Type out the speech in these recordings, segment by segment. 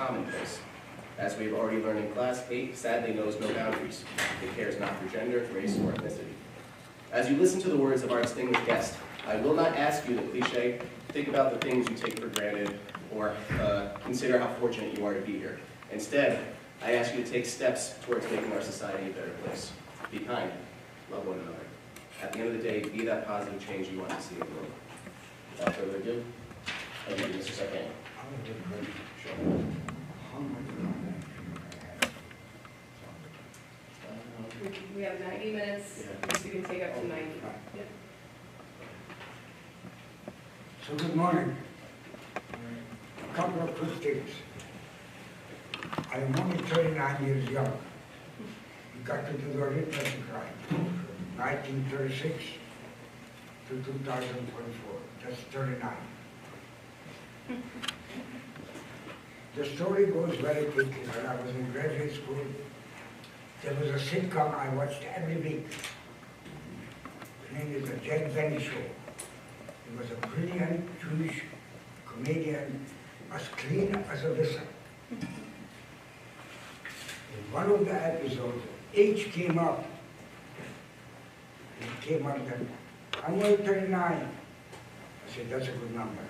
commonplace. As we have already learned in class, hate sadly knows no boundaries. It cares not for gender, race, or ethnicity. As you listen to the words of our distinguished guest, I will not ask you the cliche, think about the things you take for granted, or consider how fortunate you are to be here. Instead, I ask you to take steps towards making our society a better place. Be kind, love one another. At the end of the day, be that positive change you want to see in the world. Without further ado, thank you, Mr. Sarkany. We have 90 minutes, so you can take up to 90. Yep. So good morning. A couple of quick things. I am only 39 years young. We got to do the arithmetic right. 1936 to 2024. That's 39. The story goes very quickly. When I was in graduate school, there was a sitcom I watched every week. The name is The Jack Benny Show. He was a brilliant Jewish comedian, as clean as a whistle. In one of the episodes, age came up. It came up that, I'm only 39. I said, that's a good number.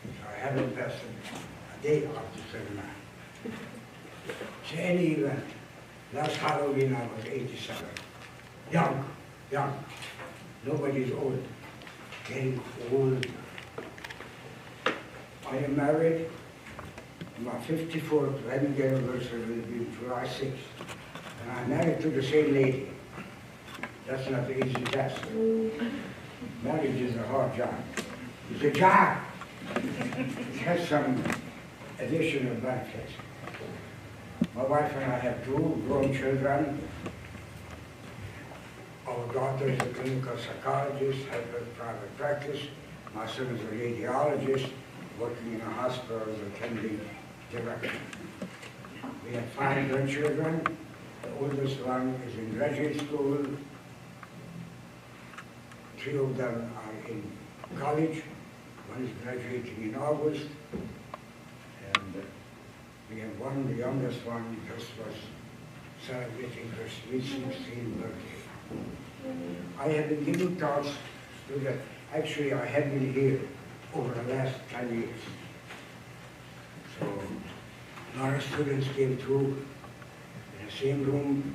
So I haven't passed a day after 39. So any event, last Halloween I was 87. Young. Nobody's old. Getting old. I am married. My 54th wedding anniversary will be July 6th. And I'm married to the same lady. That's not an easy task. Marriage is a hard job. It's a job. It has some additional benefits. My wife and I have 2 grown children. Our daughter is a clinical psychologist, has a private practice. My son is a radiologist, working in a hospital attending direction. We have 5 grandchildren. The oldest one is in graduate school. 3 of them are in college. One is graduating in August. And we have one, the youngest one, just was celebrating her sweet 16th birthday. I have been giving talks to the, actually I have been here over the last 10 years. So, a lot of students came through in the same room,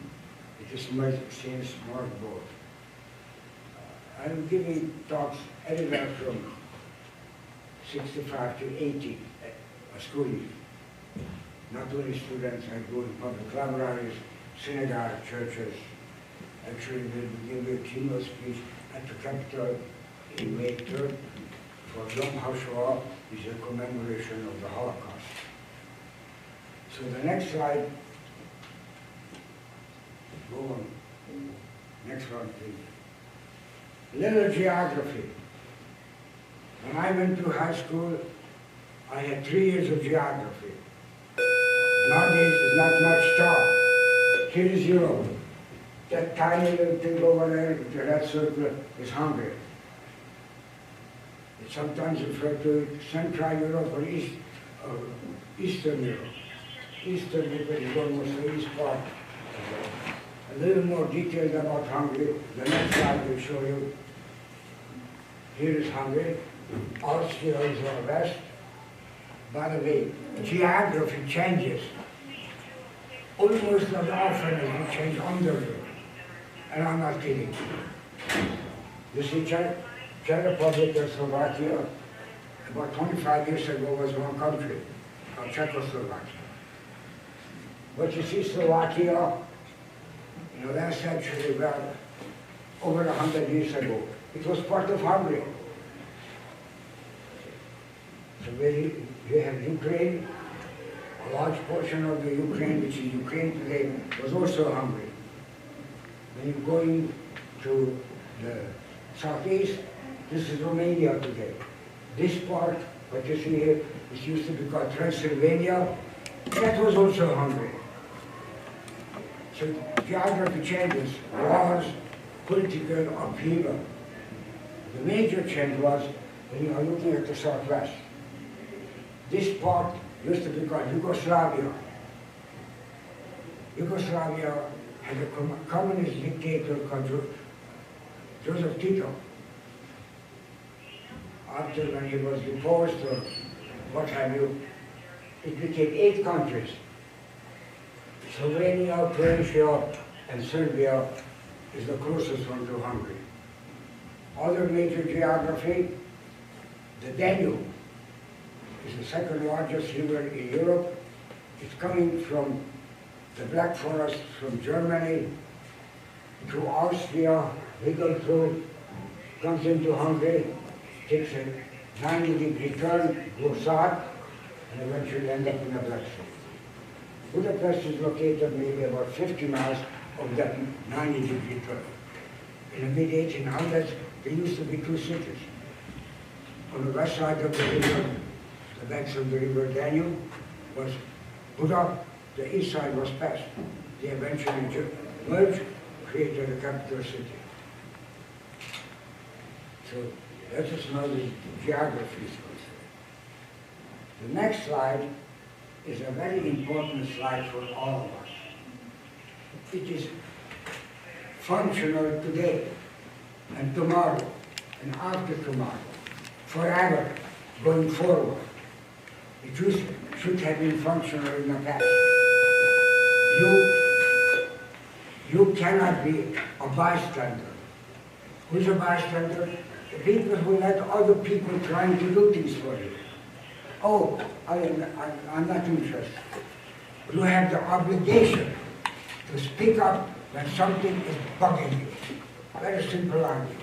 with the same smartboard. I'm giving talks anywhere from 65 to 80 a school year. Not only students, I go in public libraries, synagogues, churches. Actually, we'll be giving a keynote speech at the Capitol in May 3rd for Yom HaShoah, which is a commemoration of the Holocaust. So the next slide, go on. Next one, please. Little geography. When I went to high school, I had 3 years of geography. Nowadays, there's not much taught. Here is Europe. That tiny little thing over there, the red circle, is Hungary. It's sometimes referred to Central Europe or Eastern Europe. Eastern Europe is almost the east part. A little more details about Hungary. The next slide will show you. Here is Hungary. Austria is our west. By the way, geography changes almost as often as we change underworld. And I'm not kidding. You see, Czech Republic and Slovakia, about 25 years ago was one country, called Czechoslovakia. But you see, Slovakia, in the last century, well, over 100 years ago, it was part of Hungary. So we have Ukraine, a large portion of the Ukraine, which is Ukraine today, was also Hungary. When you go into the southeast, this is Romania today. This part, what you see here, it used to be called Transylvania. That was also Hungary. So geography changes, wars, political upheaval. The major change was when you are looking at the southwest. This part used to be called Yugoslavia. Yugoslavia had a communist dictator called Joseph Tito. After when he was deposed or what have you, it became 8 countries. Slovenia, Croatia, and Serbia is the closest one to Hungary. Other major geography, the Danube is the second largest river in Europe. It's coming from the Black Forest from Germany through Austria, wiggles through, comes into Hungary, takes a 90-degree turn, goes south, and eventually ends up in the Black Sea. Budapest is located maybe about 50 miles of that 90-degree turn. In the mid-1800s, there used to be 2 cities. On the west side of the river, the banks of the river Danube, was Buda, the east side was Pest. They eventually merged, created a capital city. So let us know the geography is concerned. The next slide is a very important slide for all of us. It is functional today and tomorrow and after tomorrow, forever going forward. It should have been functional in the past. You cannot be a bystander. Who's a bystander? The people who let other people trying to do things for you. Oh, I'm not interested. You have the obligation to speak up when something is bugging you. Very simple language.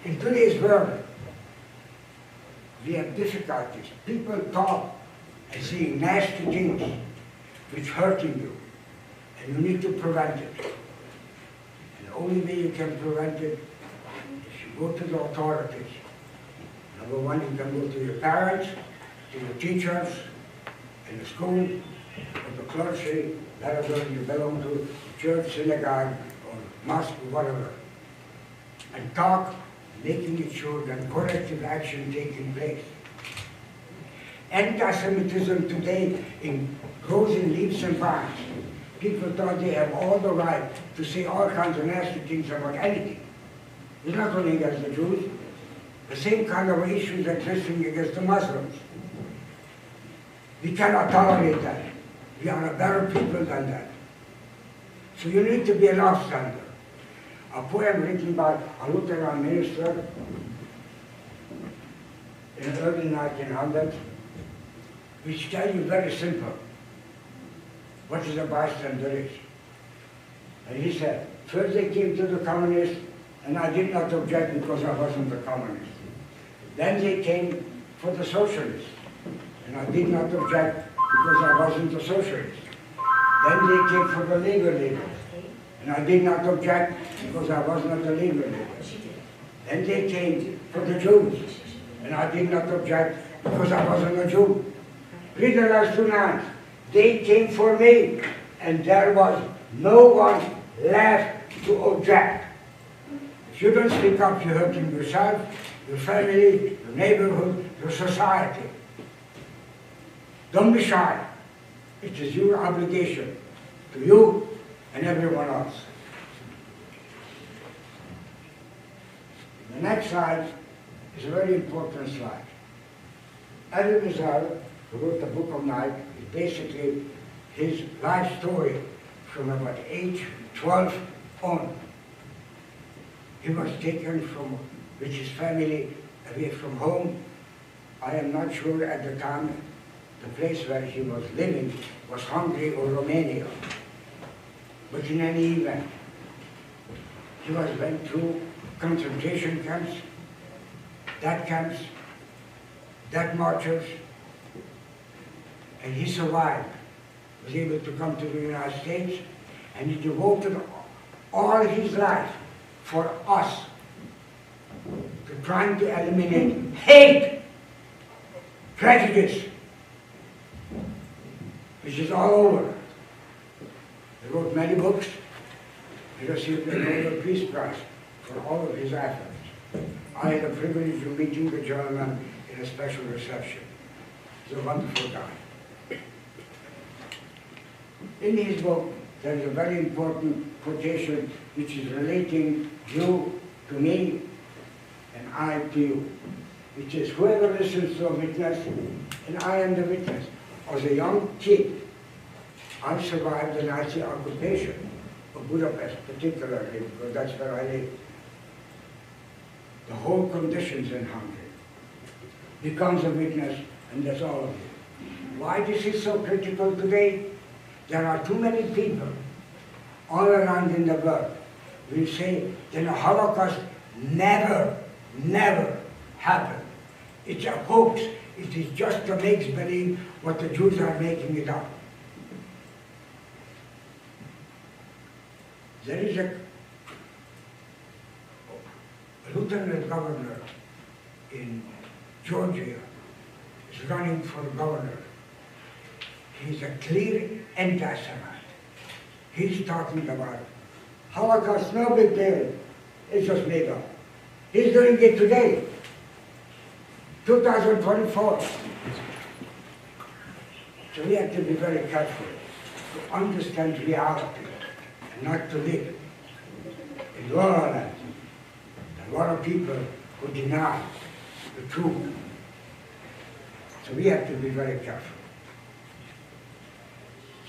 In today's world, we have difficulties. People talk and say nasty things which hurting you, and you need to prevent it. And the only way you can prevent it is you go to the authorities. Number one, you can go to your parents, to your teachers, in the school, or the clergy, whether you belong to church, synagogue, or mosque, or whatever, and talk, making it sure that corrective action taking place. Anti-Semitism today grows in leaps and bounds. People thought they have all the right to say all kinds of nasty things about anything. It's not only against the Jews. The same kind of issues existing against the Muslims. We cannot tolerate that. We are a better people than that. So you need to be an offstander. A poem written by a Lutheran minister in the early 1900s, which tells you very simple what is a bystander is. And he said, first they came to the communists, and I did not object because I wasn't a communist. Then they came for the socialists, and I did not object because I wasn't a socialist. Then they came for the labor leaders, and I did not object because I was not a labor leader. Then they came for the Jews, and I did not object because I wasn't a Jew. Read the last 2 lines. They came for me, and there was no one left to object. If you don't speak up, you're hurting yourself, your family, your neighborhood, your society. Don't be shy. It is your obligation to you and everyone else. The next slide is a very important slide. Elie Wiesel, who wrote the Book of Night, is basically his life story from about age 12 on. He was taken with his family away from home. I am not sure at the time the place where he was living was Hungary or Romania. But in any event, he went through concentration camps, death marches, and he survived, was able to come to the United States, and he devoted all his life for us to trying to eliminate hate, prejudice, which is all over. He wrote many books. He received the Nobel Peace Prize for all of his efforts. I had the privilege of meeting the gentleman in a special reception. He's a wonderful guy. In his book, there is a very important quotation which is relating you to me and I to you. It says, whoever listens to a witness, and I am the witness. As a young kid, I survived the Nazi occupation of Budapest, particularly, because that's where I lived. The whole conditions in Hungary. Becomes a witness, and that's all of you. Why this is so critical today? There are too many people all around in the world will say that the Holocaust never happened. It's a hoax. It is just to make believe what the Jews are making it up. There is a lieutenant governor in Georgia is running for governor. He's a clear anti-Semite. He's talking about Holocaust, no big deal. It's just made up. He's doing it today, 2024. So we have to be very careful to understand reality and not to live in La La Land. A lot of people who deny the truth. So we have to be very careful.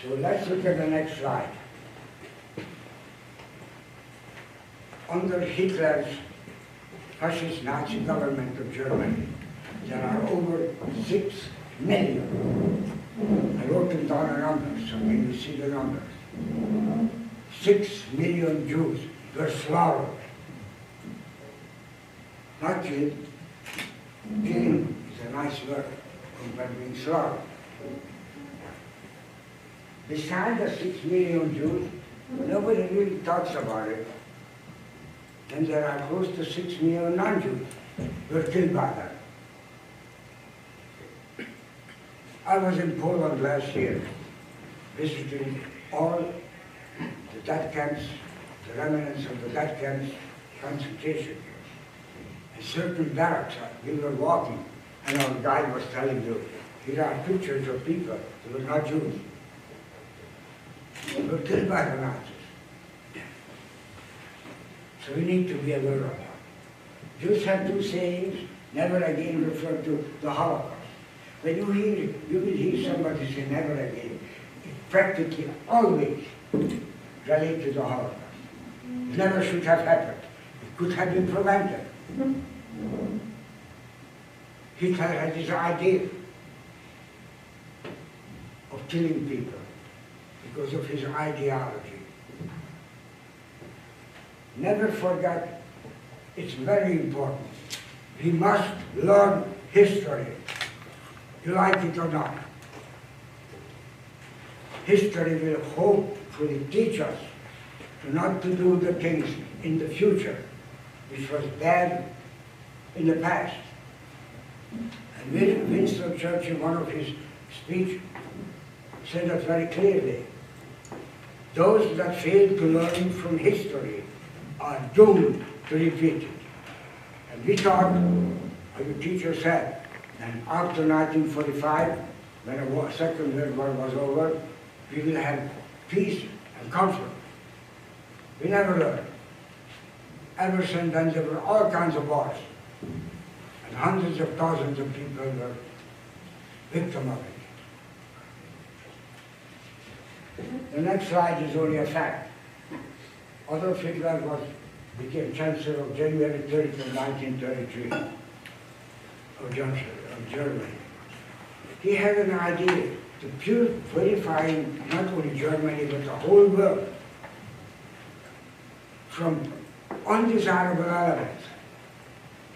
So let's look at the next slide. Under Hitler's fascist Nazi government of Germany, there are over 6 million. I wrote them down the numbers, so when you see the numbers. 6 million Jews were slaughtered. Not killed. Killing is a nice word compared to being slaughtered. Besides the 6 million Jews, nobody really talks about it. And there are close to 6 million non-Jews who were killed by that. I was in Poland last year, visiting all the death camps, the remnants of the death camps, concentration camps. And certain barracks, we were walking, and our guide was telling you, here are pictures of people who were not Jews. They were killed by the Nazis. So we need to be aware of that. Jews have two sayings, never again refer to the Holocaust. When you hear it, you will hear somebody say never again. It practically always relates to the Holocaust. It never should have happened. It could have been prevented. Hitler had this idea of killing people because of his ideology. Never forget, it's very important. We must learn history, you like it or not. History will hopefully teach us not to do the things in the future which was bad in the past. And Winston Churchill, in one of his speeches, said that very clearly. Those that fail to learn from history are doomed to repeat it. And we thought, as the teacher said, and after 1945, when the Second World War was over, we will have peace and comfort. We never learned. Ever since then, there were all kinds of wars. And hundreds of thousands of people were victims of it. The next slide is only a fact. Adolf Hitler became Chancellor of January 30th of 1933 of Germany. He had an idea to purify not only Germany but the whole world from undesirable elements.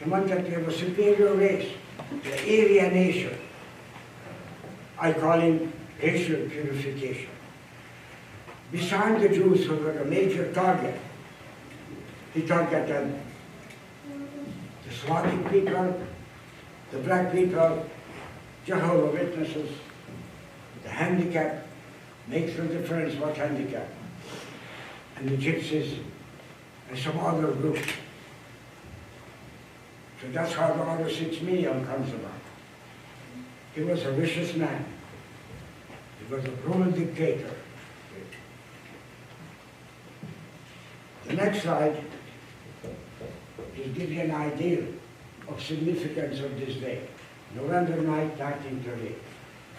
He wanted to have a superior race, the Aryan nation. I call him racial purification. Besides the Jews who were a major target, he targeted the Slavic people, the black people, Jehovah's Witnesses, the handicapped, makes no difference what handicap, and the gypsies, and some other groups. So that's how the other 6 million comes about. He was a vicious man. He was a brutal dictator. The next slide will give you an idea of significance of this day. November 9, 1938.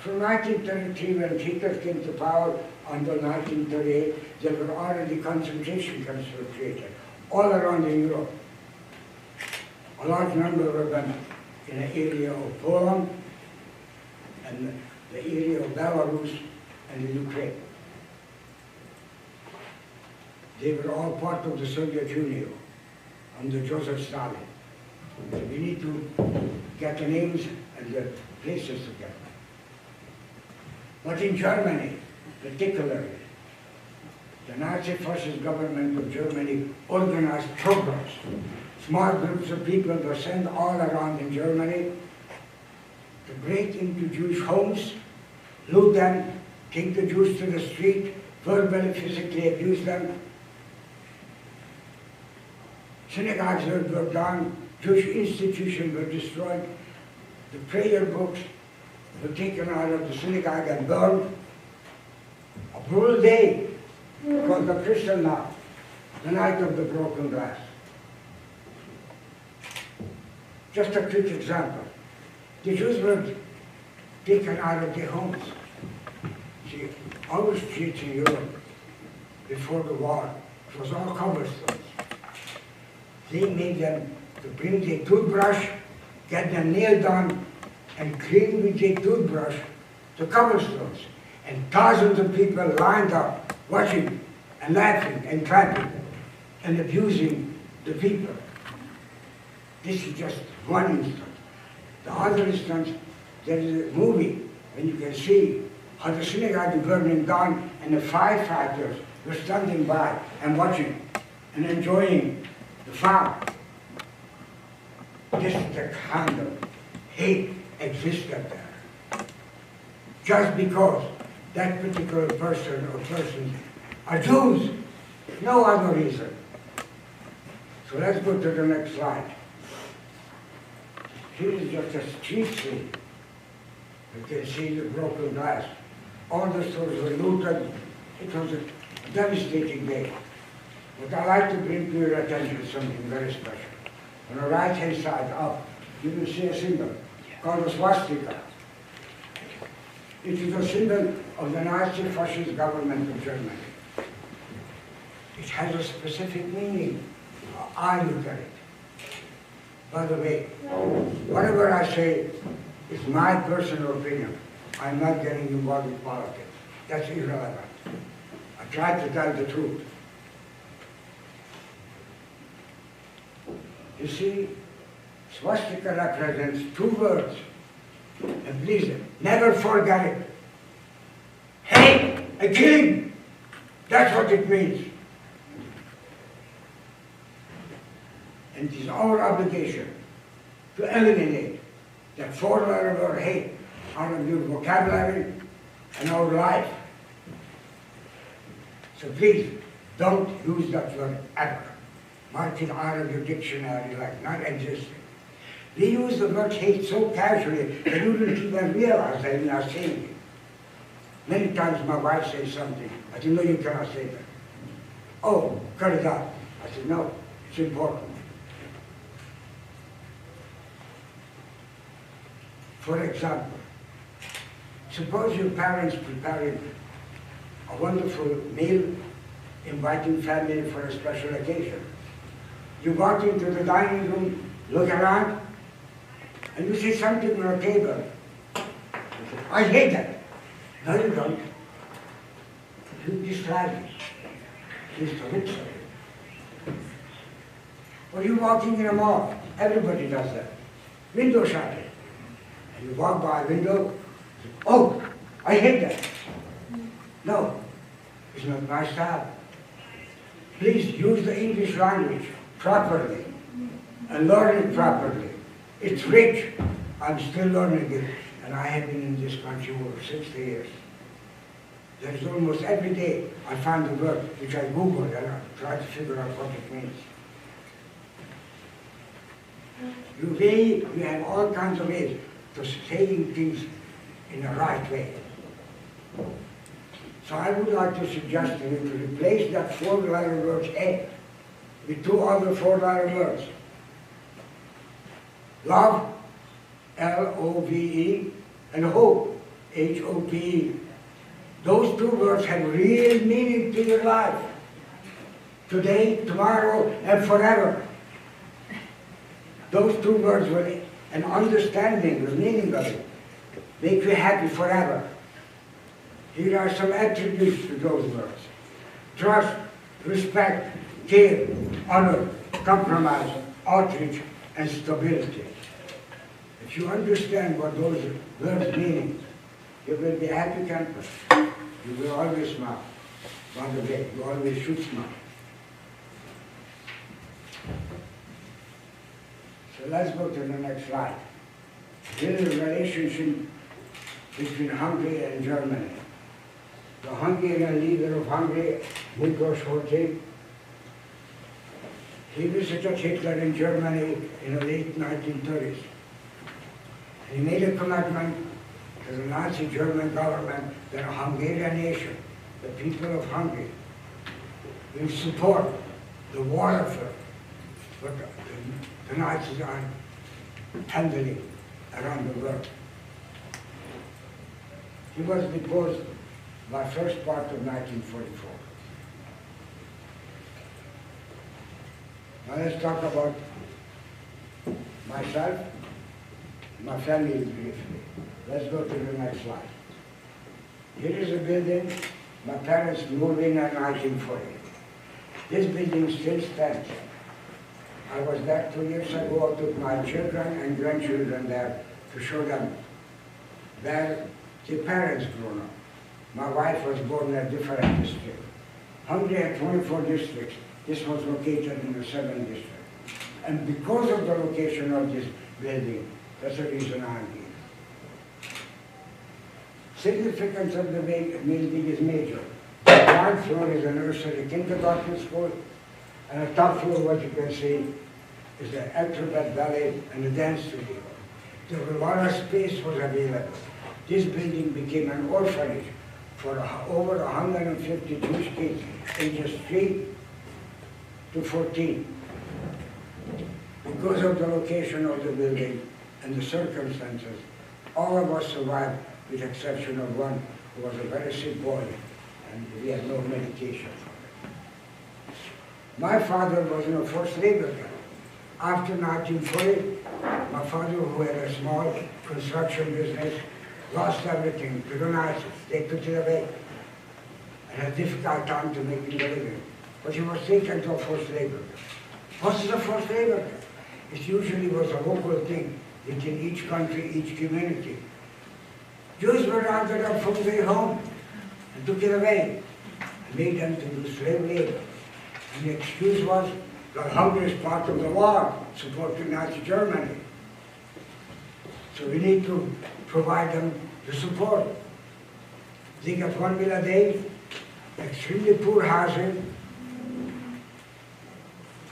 From 1933, when Hitler came to power, until 1938, there were already concentration camps were created all around in Europe. A large number of them in the area of Poland and the area of Belarus and the Ukraine. They were all part of the Soviet Union under Joseph Stalin. So we need to get the names and the places together. But in Germany, particularly, the Nazi fascist government of Germany organized programs. Small groups of people were sent all around in Germany to break into Jewish homes, loot them, take the Jews to the street, verbally, physically abuse them. Synagogues were burned down, Jewish institutions were destroyed, the prayer books were taken out of the synagogue and burned. A brutal day called the Kristallnacht, the night of the broken glass. Just a quick example. The Jews were taken out of their homes. See, our streets in Europe, before the war, it was all cobblestones. They made them to bring their toothbrush, get them nailed down, and clean with their toothbrush the cobblestones. And thousands of people lined up, watching and laughing and clapping and abusing the people. This is just one instance. The other instance, there is a movie, and you can see how the synagogue is burning down, and the firefighters were standing by and watching and enjoying the fire. This is the kind of hate existed there. Just because that particular person or persons are Jews, no other reason. So let's go to the next slide. Here is just a street scene. You can see the broken glass. All the stores were looted. It was a devastating day. But I'd like to bring to your attention something very special. On the right-hand side up, you will see a symbol called a swastika. It is a symbol of the Nazi fascist government of Germany. It has a specific meaning. I look at it. By the way, whatever I say is my personal opinion. I'm not getting involved in politics. That's irrelevant. I try to tell the truth. You see, swastika represents two words. And please, never forget it. Hate and killing. That's what it means. And it is our obligation to eliminate that four-letter word hate out of your vocabulary and our life. So please, don't use that word ever. Mark it out of your dictionary like not existing. We use the word hate so casually that you don't even realize that you are saying it. Many times my wife says something. I said, no, you cannot say that. Oh, cut it out. I said, no, it's important. For example, suppose your parents preparing a wonderful meal, inviting family for a special occasion. You walk into the dining room, look around, and you see something on a table. I hate that. No, you don't. You dislike it. Just the looks of it. Or you walking in a mall. Everybody does that. Window shopping. And you walk by a window. Oh, I hate that. No, it's not my style. Please use the English language properly and learn it properly. It's rich. I'm still learning it, and I have been in this country over 60 years. There's almost every day I find a word which I Google and I try to figure out what it means. You have all kinds of ways to saying things in the right way. So I would like to suggest to you to replace that four-letter word A with two other four-letter words. Love, L-O-V-E, and hope, H-O-P-E. Those two words have real meaning to your life. Today, tomorrow, and forever. Those two words will, an understanding, the meaning of it, make you happy forever. Here are some attributes to those words. Trust, respect, care, honor, compromise, outreach, and stability. If you understand what those words mean, you will be a happy camper. You will always smile. By the way, you always should smile. So let's go to the next slide. Here is the relationship between Hungary and Germany. The Hungarian leader of Hungary, Holocaust, he visited Hitler in Germany in the late 1930s. He made a commitment to the Nazi German government that a Hungarian nation, the people of Hungary, will support the war effort that the Nazis are handling around the world. He was deposed by first part of 1944. Now let's talk about myself, my family briefly. Let's go to the next slide. Here is a building my parents moved in 1940. This building still stands. I was there 2 years ago. I took my children and grandchildren there to show them where the parents grew up. My wife was born in a different district. Hungary had 24 districts. This was located in the 7th district. And because of the location of this building, that's the reason I'm here. Significance of the building is major. The ground floor is a nursery kindergarten school, and the top floor, what you can see, is the alphabet ballet and the dance studio. There was a lot of space was available. This building became an orphanage for over 150 Jewish kids, ages 3 to 14. Because of the location of the building and the circumstances, all of us survived with the exception of one who was a very sick boy and we had no medication for it. My father was in a forced labor camp. After 1940, my father, who had a small construction business, lost everything to the Nazis. They took it away and had a difficult time to make a living. But he was taken to a forced labor camp. What is a forced labor camp? It usually was a local thing within each country, each community. Jews were rounded up from their home and took it away and made them to do slave labor. And the excuse was that Hungary is part of the war, supporting Nazi Germany. So we need to provide them the support. They get 1 meal a day, extremely poor housing,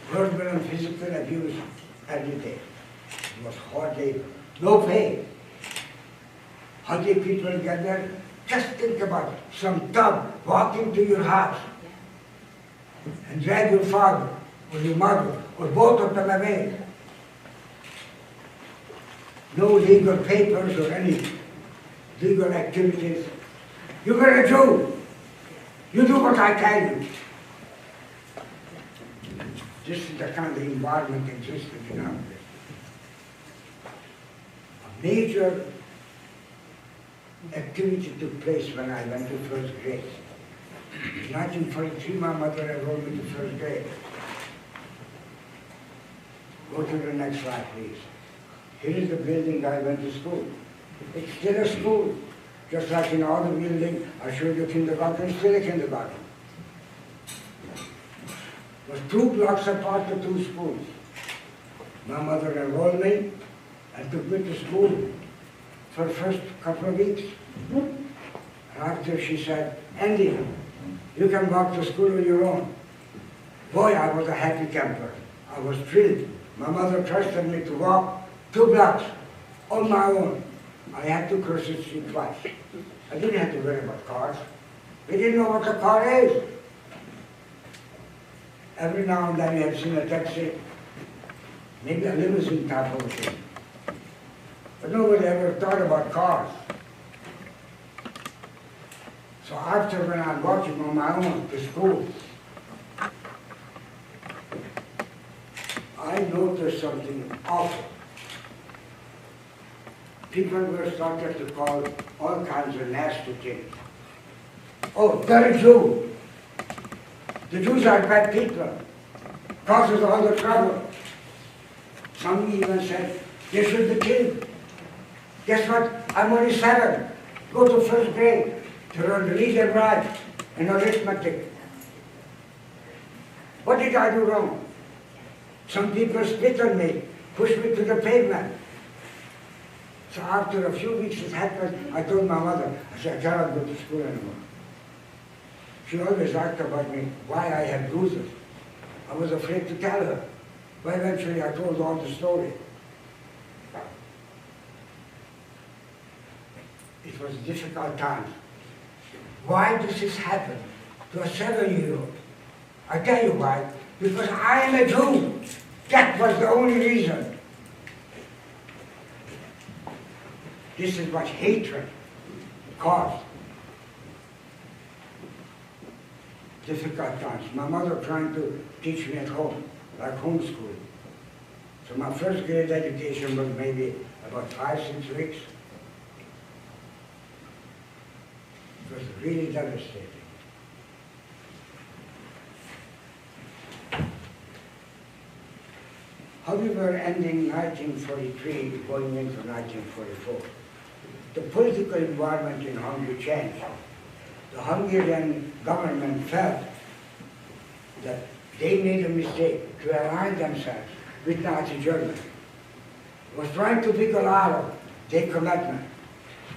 verbal and physical abuse every day. It was hard labor, no pay. How do people get there? Just think about it. Some tub walking to your house and drag your father or your mother or both of them away. No legal papers or any legal activities. You're a Jew. You do what I tell you. This is the kind of environment existed in Hungary. A major activity took place when I went to first grade. In 1943, my mother enrolled me to first grade. Go to the next slide, please. Here is the building I went to school. It's still a school, just like in all the buildings. I showed you kindergarten, it's still a kindergarten. It was 2 blocks apart, the 2 schools. My mother enrolled me and took me to school for the first couple of weeks. And after she said, Andy, you can walk to school on your own. Boy, I was a happy camper. I was thrilled. My mother trusted me to walk 2 blocks on my own. I had to cross the street twice. I didn't have to worry about cars. We didn't know what a car is. Every now and then you have seen a taxi, maybe a limousine type of thing. But nobody ever thought about cars. So after when I'm walking on my own to school, I noticed something awful. People were starting to call all kinds of nasty things. Oh, dirty Jew. The Jews are bad people. Causes all the trouble. Some even said, they should be killed. Guess what? I'm only 7. Go to first grade to learn to read and write and arithmetic. What did I do wrong? Some people spit on me, pushed me to the pavement. So after a few weeks it happened, I told my mother, I said, I cannot go to school anymore. She always asked about me, why I had bruises. I was afraid to tell her. But eventually I told all the story. It was difficult times. Why does this happen to a 7-year-old? I tell you why. Because I am a Jew. That was the only reason. This is what hatred caused. Difficult times. My mother trying to teach me at home, like homeschool. So my first grade education was maybe about 5-6 weeks. It was really devastating. However, ending 1943, going into 1944, the political environment in Hungary changed. The Hungarian government felt that they made a mistake to align themselves with Nazi Germany. Was trying to figure out their commitment,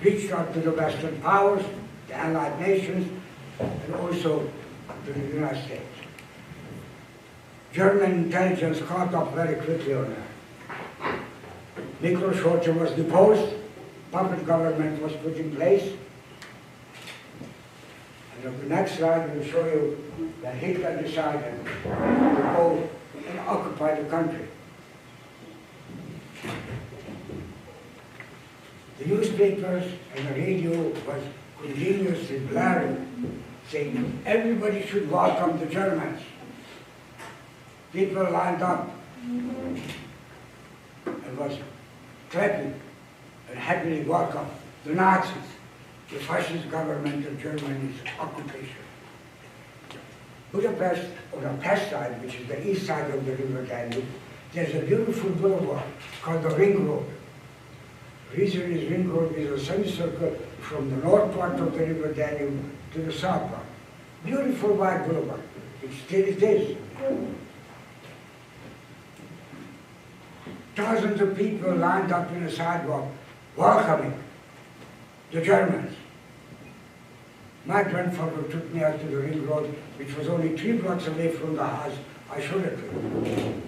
reached out to the Western powers, the Allied nations, and also to the United States. German intelligence caught up very quickly on that. Miklos Horthy was deposed, puppet government was put in place. And on the next slide will show you that Hitler decided to go and occupy the country. The newspapers and the radio was continuously blaring, saying everybody should welcome the Germans. People lined up and was threatened and happily welcomed the Nazis, the fascist government of Germany's occupation. Budapest, on the pest side, which is the east side of the river Danube, there's a beautiful boulevard called the Ring Road. The reason is Ring Road is a semicircle from the north part of the river Danube to the south part. Beautiful wide boulevard. It is. Thousands of people lined up in the sidewalk, welcoming the Germans. My grandfather took me out to the Ring Road, which was only 3 blocks away from the house I showed it to.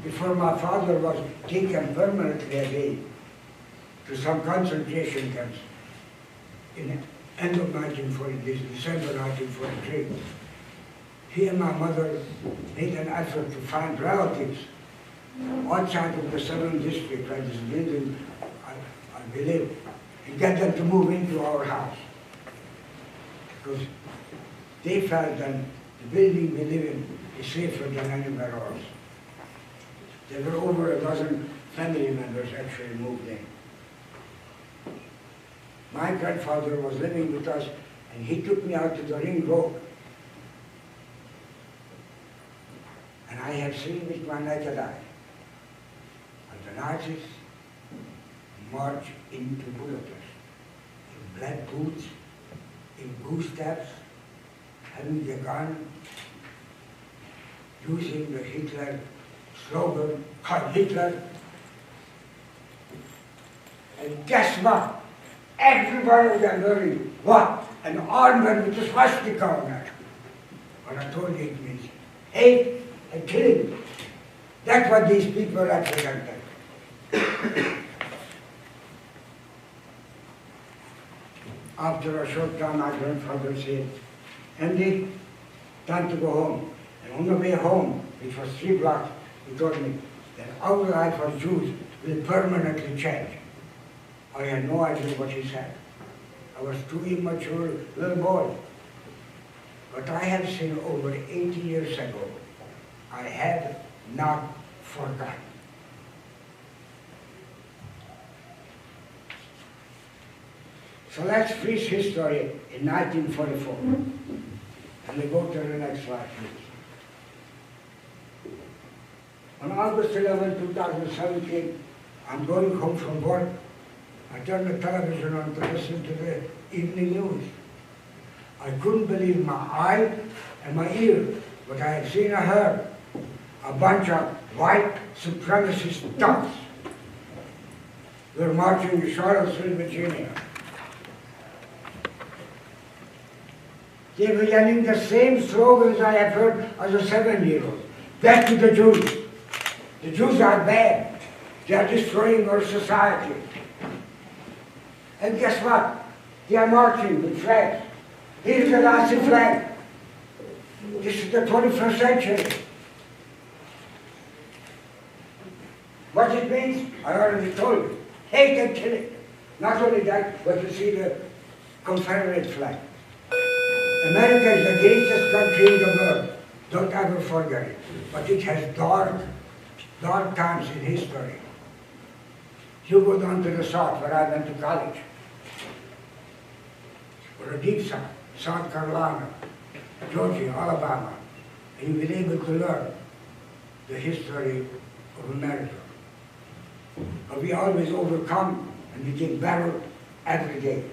Before my father was taken permanently away to some concentration camps in the end of 1940, December 1943, he and my mother made an effort to find relatives outside of the 7th district where this building we live, and get them to move into our house. Because they felt that the building we live in is safer than anywhere else. There were over a dozen family members actually moved in. My grandfather was living with us, and he took me out to the Ring Road. And I have seen with my naked eye the Nazis march into Budapest in black boots, in goose steps, having the gun, using the Hitler slogan, Heil Hitler. And guess what? Everybody was wearing what? An armband with a swastika on it. What I told you it means hate and killing. That's what these people represented. After a short time, my grandfather said, Andy, time to go home. And on the way home, which was 3 blocks, he told me that our life as Jews will permanently change. I had no idea what he said. I was too immature, little boy. But I have seen over 80 years ago, I have not forgotten. So let's freeze history in 1944. And we go to the next slide, please. On August 11, 2017, I'm going home from work. I turned the television on to listen to the evening news. I couldn't believe my eye and my ear, what I had seen and heard. A bunch of white supremacist thugs were marching in Charlottesville, Virginia. They were yelling the same slogans I have heard as a 7-year-old. Death to the Jews. The Jews are bad. They are destroying our society. And guess what? They are marching with flags. Here's the Nazi flag. This is the 21st century. What it means, I already told you. Hate and killing. Not only that, but you see the Confederate flag. America is the greatest country in the world. Don't ever forget it. But it has dark times in history. You go down to the south where I went to college. Or the deep south, South Carolina, Georgia, Alabama. And you'll be able to learn the history of America. But we always overcome and we get better every day.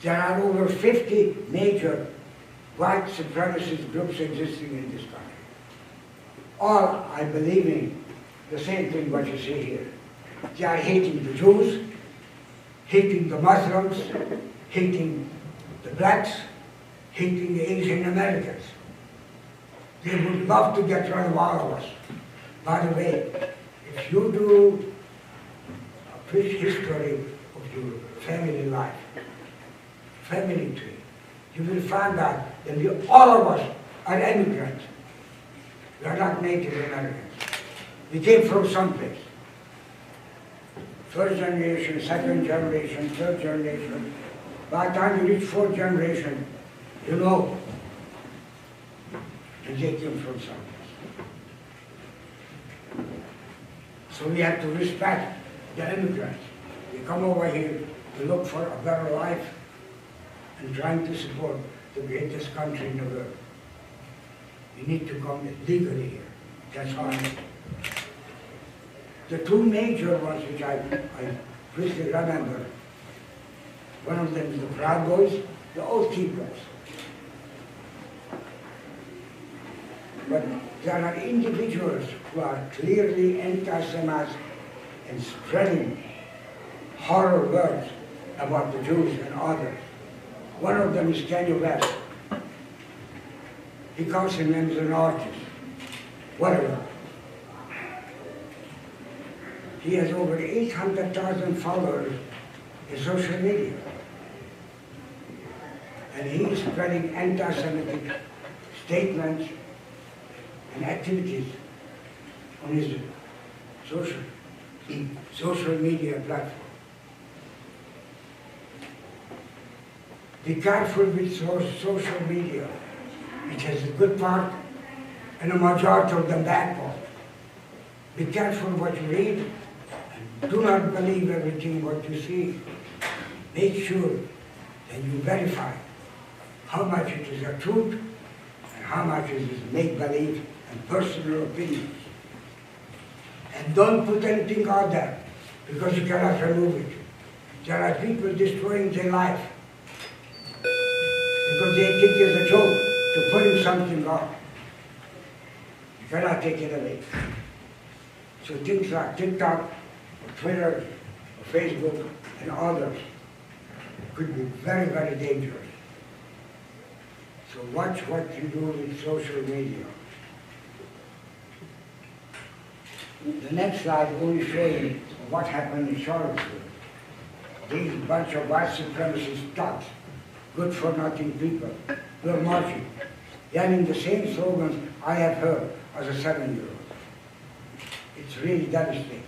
There are over 50 major white supremacist groups existing in this country. All are believing the same thing what you see here. They are hating the Jews, hating the Muslims, hating the blacks, hating the Asian Americans. They would love to get rid of all of us. By the way, if you do a brief history of your family life, family tree, you will find out that we, all of us are immigrants. We are not Native Americans. We came from someplace. First generation, second generation, third generation. By the time you reach fourth generation, you know that they came from someplace. So we have to respect the immigrants. They come over here to look for a better life and trying to support the greatest country in the world. You need to come legally here. That's how I know. The two major ones which I quickly remember, one of them is the Proud Boys, the Oath Keepers. But there are individuals who are clearly anti-Semites and spreading horror words about the Jews and others. One of them is Kanye West. He calls him an artist. Whatever. He has over 800,000 followers in social media. And he is spreading anti-Semitic statements and activities on his social media platform. Be careful with social media. It has a good part and a majority of the bad part. Be careful what you read and do not believe everything what you see. Make sure that you verify how much it is a truth and how much it is make-believe and personal opinions. And don't put anything out there because you cannot remove it. There are people destroying their life because they think it's a joke to putting something out. You cannot take it away. So things like TikTok, or Twitter, or Facebook, and others could be very, very dangerous. So watch what you do with social media. The next slide only showing what happened in Charlottesville. these bunch of white supremacist thugs, good-for-nothing people, were marching, yelling the same slogans I have heard as a 7-year-old. It's really devastating.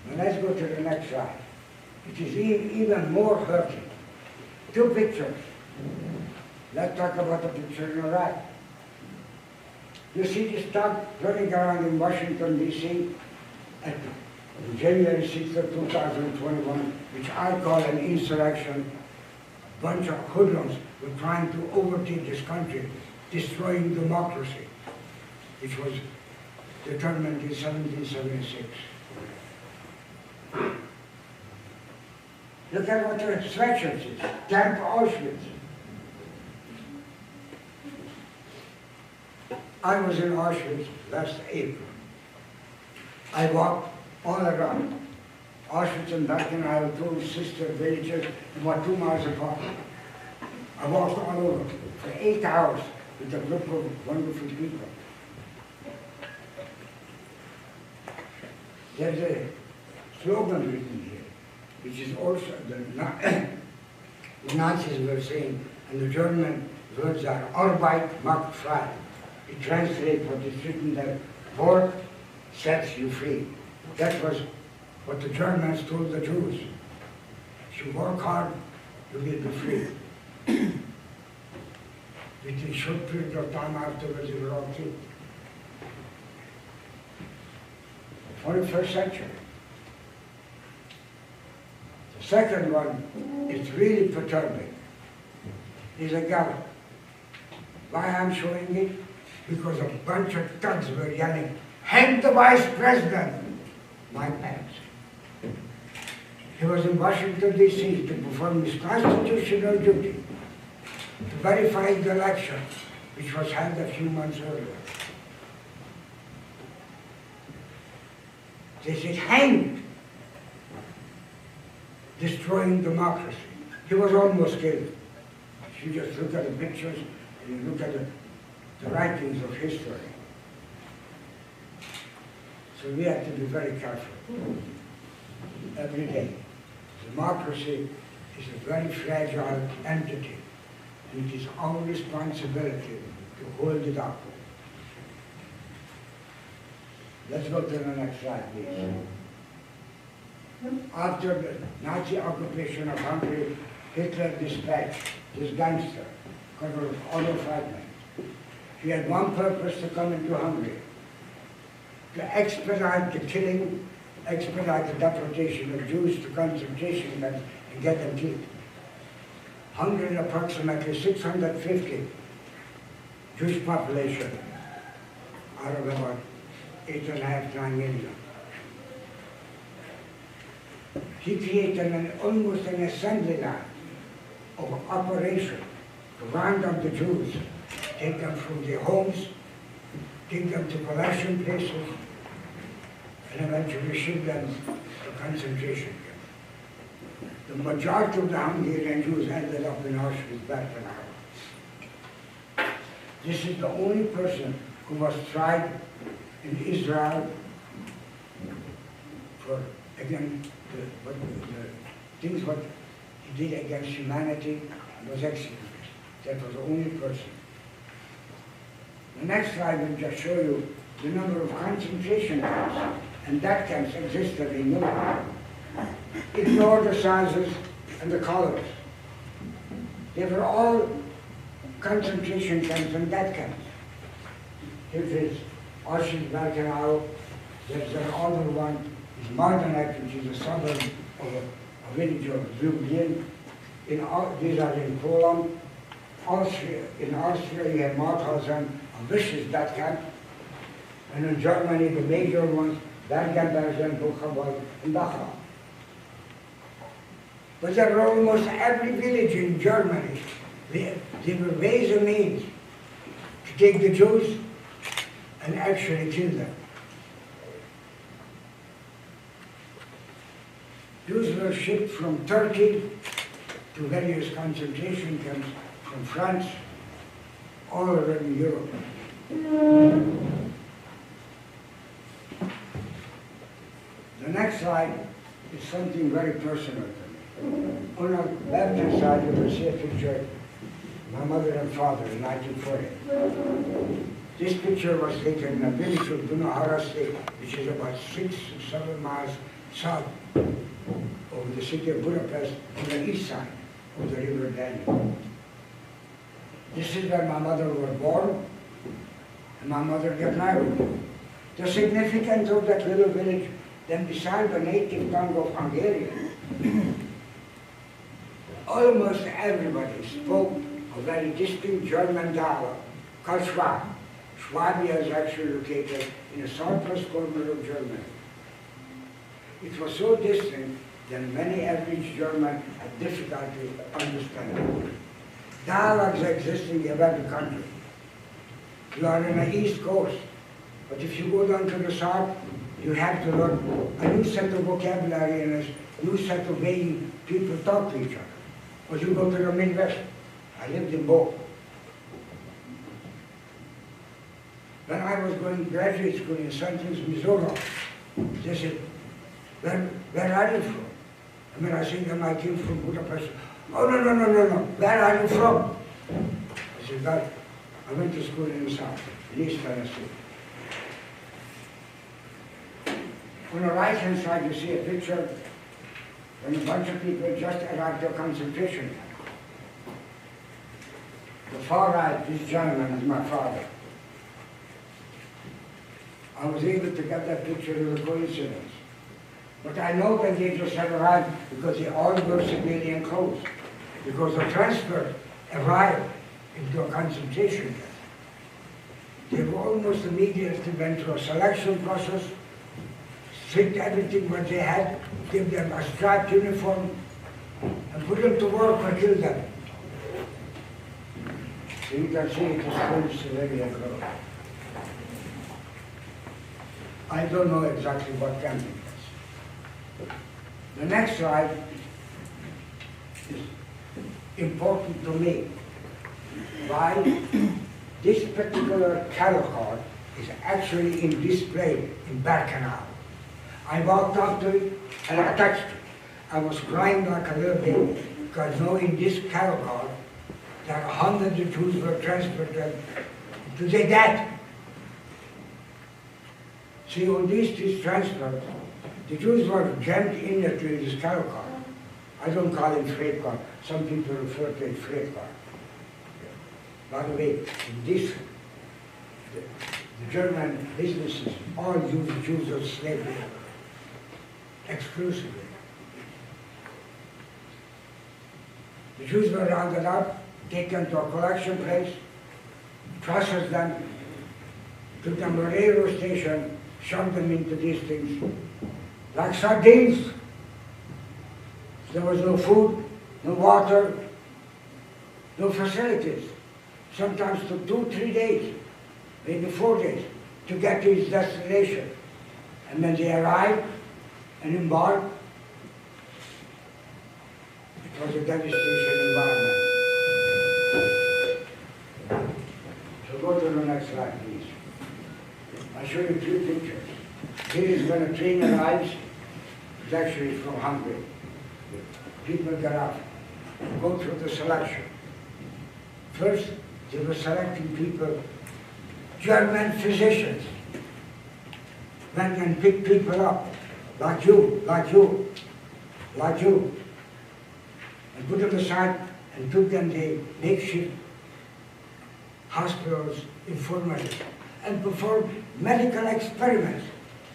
Now let's go to the next slide. It is even more hurting. 2 pictures. Let's talk about the picture on the right. You see this thug running around in Washington, D.C. at January 6th of 2021, which I call an insurrection. A bunch of hoodlums were trying to overtake this country, destroying democracy, which was determined in 1776. Look at what the sweatshirts is. Camp Auschwitz. I was in Auschwitz last April. I walked all around. Auschwitz and Birkenau, I have 2 sister villages, about 2 miles apart. I walked all over for 8 hours with a group of wonderful people. There's a slogan written here, which is also the Nazis were saying, and the German words are Arbeit macht frei. It translates what is written there, work sets you free. That was what the Germans told the Jews. If you work hard, you will be free. With a short period of time afterwards, you were all killed. 21st century. The second one is really perturbing. Is a gallows. Why I'm showing it? Because a bunch of thugs were yelling, "Hang the Vice President!" Mike Pence. He was in Washington, D.C. to perform his constitutional duty to verify the election, which was held a few months earlier. They said, "Hang!" Destroying democracy. He was almost killed. If you just look at the pictures and you look at the writings of history. So we have to be very careful every day. Democracy is a very fragile entity, and it is our responsibility to hold it up. Let's go to the next slide, please. After the Nazi occupation of Hungary, Hitler dispatched this gangster, Colonel Otto Friedman. He had one purpose to come into Hungary, to expedite the killing, expedite the deportation of Jews to concentration camps and get them killed. Hungary, approximately 650 Jewish population out of about 8.5 to 9 million. He created almost an assembly line of operation to round up the Jews, take them from their homes, take them to collection places, and eventually ship them to concentration camps. The majority of the Hungarian Jews ended up in Auschwitz-Birkenau. This is the only person who was tried in Israel for, again, the things what he did against humanity was executed. That was the only person. The next slide will just show you the number of concentration camps, and that camps existed in Europe. Ignore the sizes and the colors. They were all concentration camps and death camps. Here it is, Auschwitz-Birkenau. There's another one, is Mardenec, which is a suburb of a village of Lublin. These are in Poland. In Austria, you have Mauthausen, a vicious death camp. And in Germany, the major ones, Bergen-Belsen, Buchenwald, and Dachau. But there were almost every village in Germany. There were ways and means to take the Jews and actually kill them. Jews were shipped from Turkey to various concentration camps, from France, all around Europe. The next slide is something very personal to me. On the left-hand side, you will see a picture of my mother and father in 1940. This picture was taken in a village of Dunahara State, which is about 6 to 7 miles south of the city of Budapest on the east side of the river Danube. This is where my mother was born, and my mother got married. The significance of that little village, then beside the native tongue of Hungarian, almost everybody spoke a very distinct German dialect called Schwab. Swabia is actually located in the southwest corner of Germany. It was so distinct that many average Germans had difficulty understanding it. Dialects existing in every country. You are in the East Coast, but if you go down to the South, you have to learn a new set of vocabulary and a new set of way people talk to each other. Or you go to the Midwest. I lived in both. When I was going to graduate school in St. Louis, Missouri, they said, where are you from? And when I said them, I came from Budapest. Oh, no. Where are you from? I said, well, I went to school in the South, in East Tennessee. On the right-hand side, you see a picture when a bunch of people just arrived to a concentration camp. The far right, this gentleman is my father. I was able to get that picture as a coincidence. But I know that they just had arrived because they all wore civilian clothes. Because the transfer arrived into a concentration camp. They were almost immediately went through a selection process, stripped everything what they had, give them a striped uniform, and put them to work or kill them. So you can see it is full civilian clothes. I don't know exactly what camp it is. The next slide is important to me. Why? This particular cattle card is actually in display in Birkenau. I walked up to it and I touched it. I was crying like a little baby because knowing this cattle card, that hundreds of Jews were transferred to their death. See, on this transfer, the Jews were jammed in to this cattle car. I don't call it freight car. Some people refer to it freight car. By the way, the German businesses all use Jews as slave labor, exclusively. The Jews were rounded up, taken to a collection place, processed them, took them to a railroad station, shoved them into these things like sardines. There was no food, no water, no facilities. Sometimes took 2-3 days, maybe 4 days, to get to his destination. And when they arrived and embarked, it was a devastation environment. So go to the next slide, please. I'll show you 3 pictures. Here is when a train arrives. It's actually from Hungary. People get off, go through the selection. First, they were selecting people, German physicians, went and picked people up, like you, and put them aside and took them to makeshift hospitals, infirmaries, and performed medical experiments.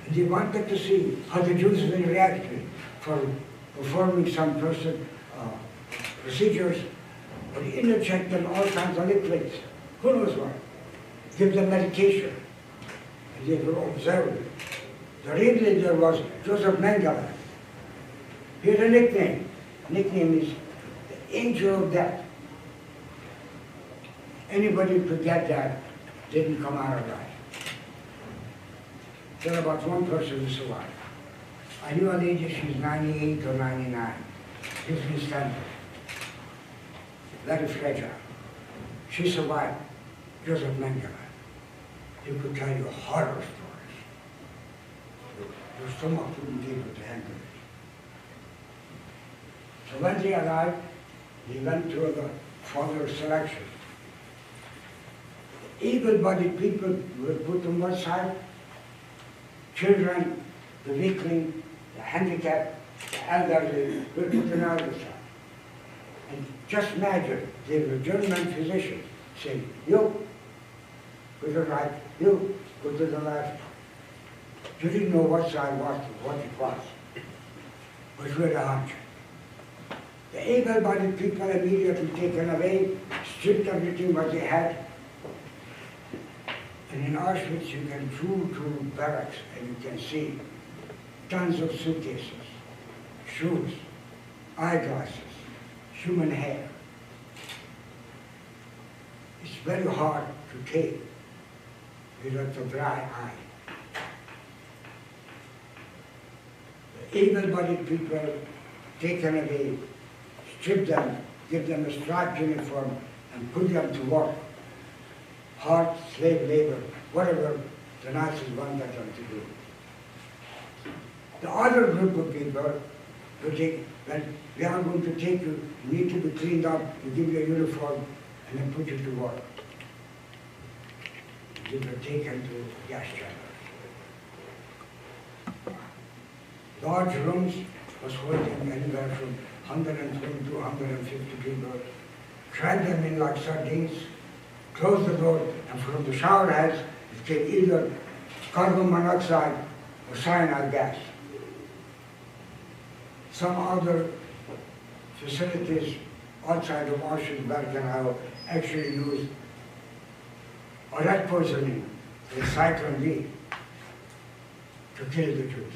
And they wanted to see how the Jews will react for performing some procedures, or inject them all kinds of liquids. Who knows what? Give them medication. And they were observed. The real leader was Joseph Mengele. Here's a nickname. The nickname is the Angel of Death. Anybody who could get that didn't come out alive. There about one person who survived. I knew a lady, she's 98 or 99. She's in Stanford. Very fragile. She survived. Joseph Mengele. He could tell you horror stories. Your stomach wouldn't be able to handle it. So when they arrived, they went through the further selection. Able-bodied people were put on one side, children, the weakling, the handicapped, the elderly were put on the other side. And just imagine, they were German physicians saying, you go to the right, you go to the left. You didn't know what side was, what it was. Which were the hunch. The able-bodied people immediately taken away, stripped everything what they had. And in Auschwitz you can through to barracks and you can see tons of suitcases, shoes, eyeglasses, human hair. It's very hard to take without a dry eye. The able-bodied people taken away, strip them, give them a striped uniform, and put them to work. Hard slave labor, whatever the Nazis wanted them to do. The other group of people would take, when we are going to take you, you need to be cleaned up, you give you a uniform, and then put you to work. They were taken to gas chambers. Large rooms was holding anywhere from 120 to 150 people, crammed them in like sardines, closed the door, and from the shower heads it came either carbon monoxide or cyanide gas. Some other facilities outside of Auschwitz-Birkenau actually used lead poisoning, the cyclone B, to kill the Jews.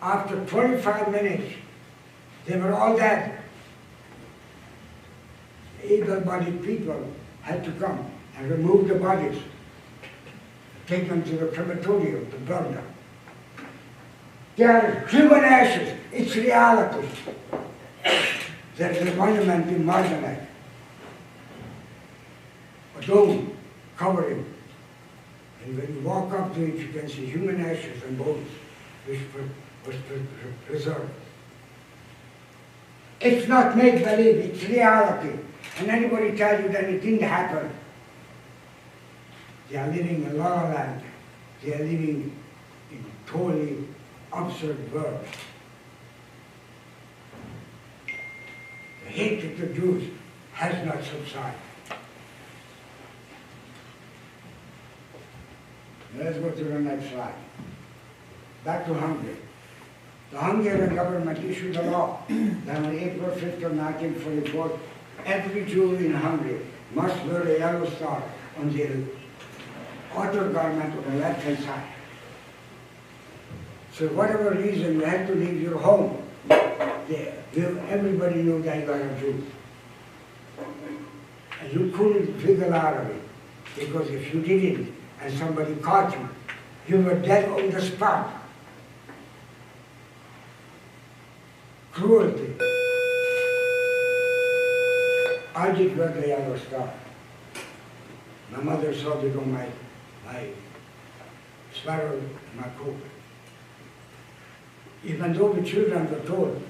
After 25 minutes, they were all dead. Able-bodied people had to come and remove the bodies, take them to the crematorium to burn them. They are human ashes. It's reality. There is a monument in Marjanek, a dome covering. And when you walk up to it, you can see human ashes and bones, which was preserved. It's not make-believe, it's reality. And anybody tells you that it didn't happen, they are living in La La Land. They are living in a totally absurd world. The hatred of Jews has not subsided. Let's go to the next slide. Back to Hungary. The Hungarian government issued a law that on April 5th of 1944, every Jew in Hungary must wear a yellow star on their outer garment on the left-hand side. So whatever reason you had to leave your home, everybody knew that you were a Jew. And you couldn't figure out of it, because if you didn't and somebody caught you, you were dead on the spot. Cruelty. I did wear the yellow star. My mother saw it on my sweater and my coat. Even though the children were told,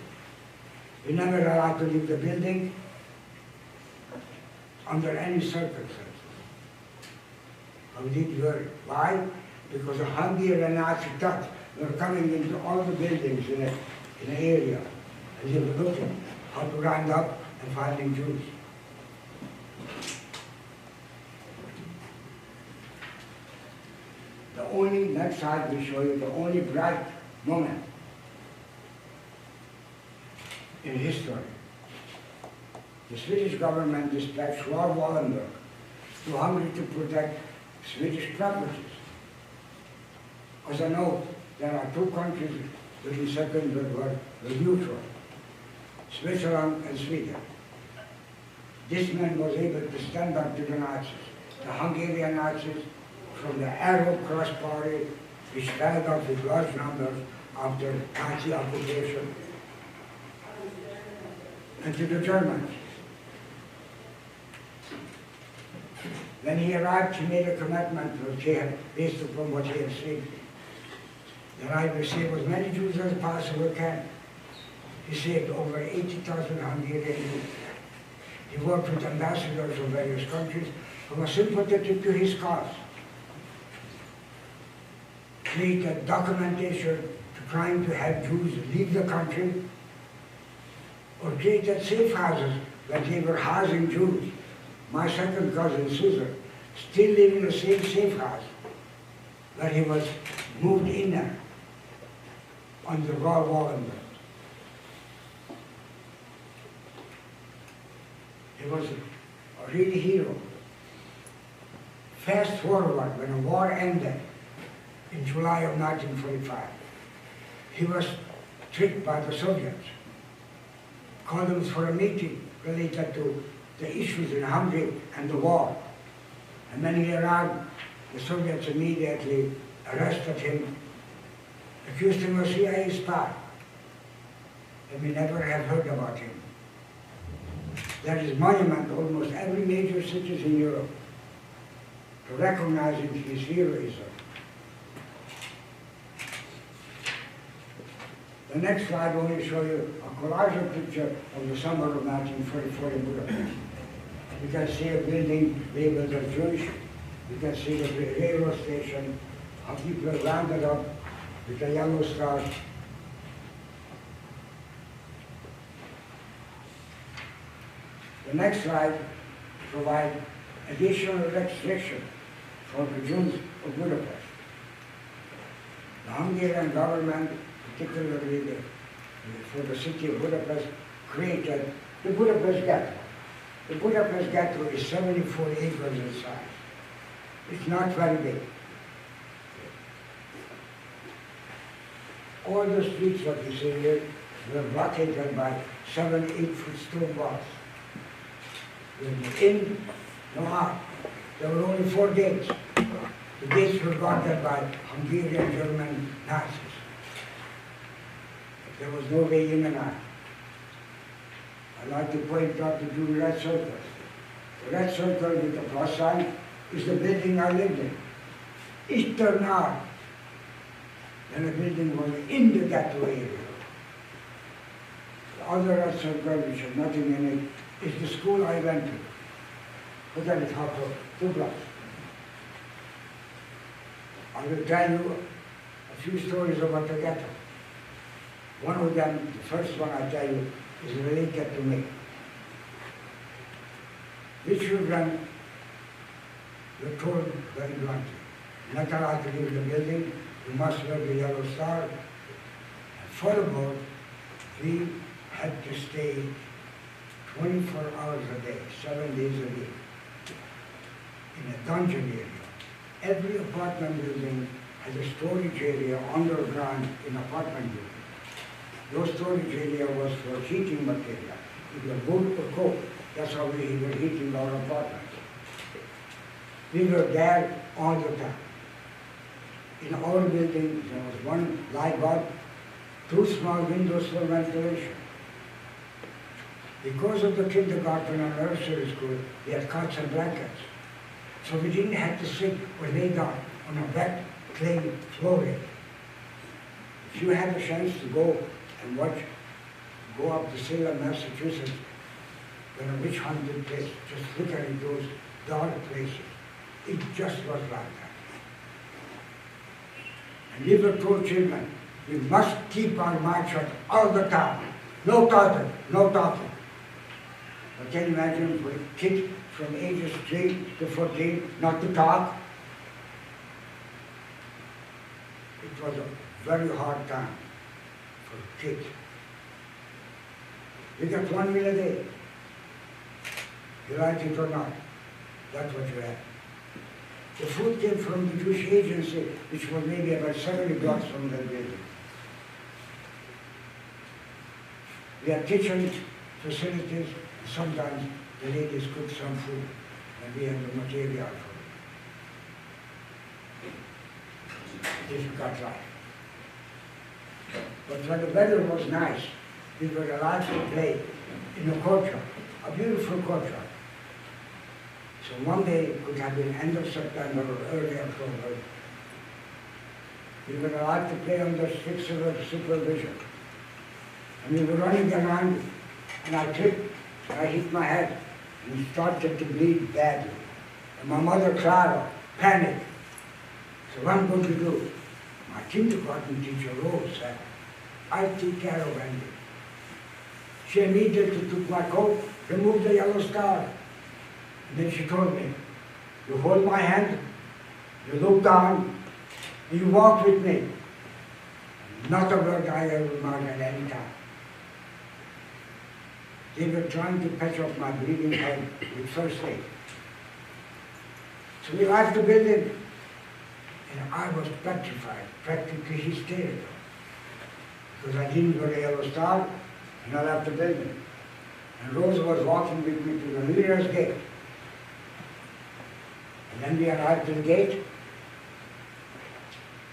we never allowed to leave the building under any circumstances. We did wear it. Why? Because the Hungarian Nazi thugs were coming into all the buildings in the area, and they were looking how to round up and finding Jews. The only, next slide will show you the only bright moment in history. The Swedish government dispatched Lord Wallenberg to Hungary to protect Swedish properties. As a note, there are two countries during the Second World War were neutral, Switzerland and Sweden. This man was able to stand up to the Nazis, the Hungarian Nazis, from the Arrow Cross Party, which fell off with large numbers after Nazi occupation, and to the Germans. When he arrived, he made a commitment which he had, based upon what he had seen, that I will save as many Jews as possible can, He saved over 80,000 Hungarian youth. He worked with ambassadors from various countries who were sympathetic to his cause. Created documentation to trying to have Jews leave the country, or created safe houses where they were housing Jews. My second cousin, Susan, still living in the same safe house where he was moved in there on the raw wall. He was a real hero. Fast forward, when the war ended in July of 1945, he was tricked by the Soviets, called him for a meeting related to the issues in Hungary and the war. And when he arrived, the Soviets immediately arrested him, accused him of CIA spy, and we never have heard about him. There is a monument in almost every major city in Europe to recognizing his heroism. The next slide will only show you a collage picture of the summer of 1944 in Budapest. You can see a building labeled as Jewish. You can see the railroad station, how people are rounded up with a yellow star. The next slide provides additional restriction for the Jews of Budapest. The Hungarian government, particularly for the city of Budapest, created the Budapest Ghetto. The Budapest Ghetto is 74 acres in size. It's not very big. All the streets that you see here were blockaded by 7, 8-foot stone walls. In, no out. There were only 4 gates. The gates were guarded by Hungarian, German Nazis. There was no way in and out. I'd like to point out the two red circles. The red circle with the plus sign is the building I lived in. It turned out. Then the building was in the ghetto area. The other red circle, which has nothing in it, is the school I went to. Look at it, how close, 2 blocks. I will tell you a few stories about the ghetto. One of them, the first one I tell you, is related to me. The children were told very bluntly, not allowed to leave the building, you must wear the yellow star. And furthermore, we had to stay 24 hours a day, 7 days a week, in a dungeon area. Every apartment building has a storage area underground in apartment buildings. Those storage area was for heating material. Either wood or coke. That's how we were heating our apartments. We were there all the time. In our building, there was one light bulb, 2 small windows for ventilation. Because of the kindergarten and nursery school, we had cots and blankets. So we didn't have to sit or lay down on a wet, clay flooring. If you had a chance to go and go up to Salem, Massachusetts, where a witch hunt took place, just look at those dark places. It just was like that. And we were told children, we must keep our mouth shut all the time. No talking, no talking. But can you imagine for a kid from ages 3 to 14 not to talk? It was a very hard time for kids. You get 1 meal a day. You like it or not, that's what you had. The food came from the Jewish agency, which was maybe about 70 blocks from the building. We had kitchen facilities. Sometimes the ladies cook some food, and we had the material for it. Difficult life. But when the weather was nice, we were allowed to play in a courtyard, a beautiful courtyard. So one day, it could have been end of September or early October, we were allowed to play under strict supervision. And we were running around, and I tripped, and I hit my head, and it started to bleed badly. And my mother, Clara, panicked. So what am I going to do? My kindergarten teacher, Rose, said, I'll take care of Andy. She immediately took my coat, removed the yellow star, and then she told me, you hold my hand, you look down, and you walk with me. Not a word I ever remarked at any time. They were trying to patch up my bleeding head with first aid. So we left the building, and I was petrified, practically hysterical, because I didn't wear a yellow star, and I left the building. And Rosa was walking with me to the nearest gate. And then we arrived at the gate.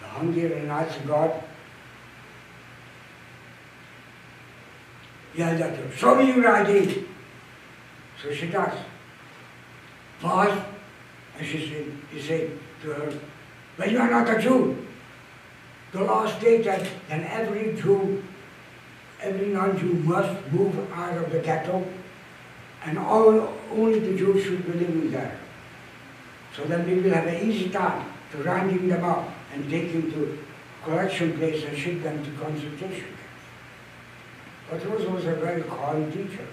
The Hungarian Nazi guard yelled at her, show me your ID. So she does. Pause. And he said to her, well, you are not a Jew. The law states that every Jew, every non-Jew must move out of the ghetto, and only the Jews should be living there. So then we will have an easy time to rounding them up and take them to collection place and ship them to concentration camps. But Rosa was a very calm teacher.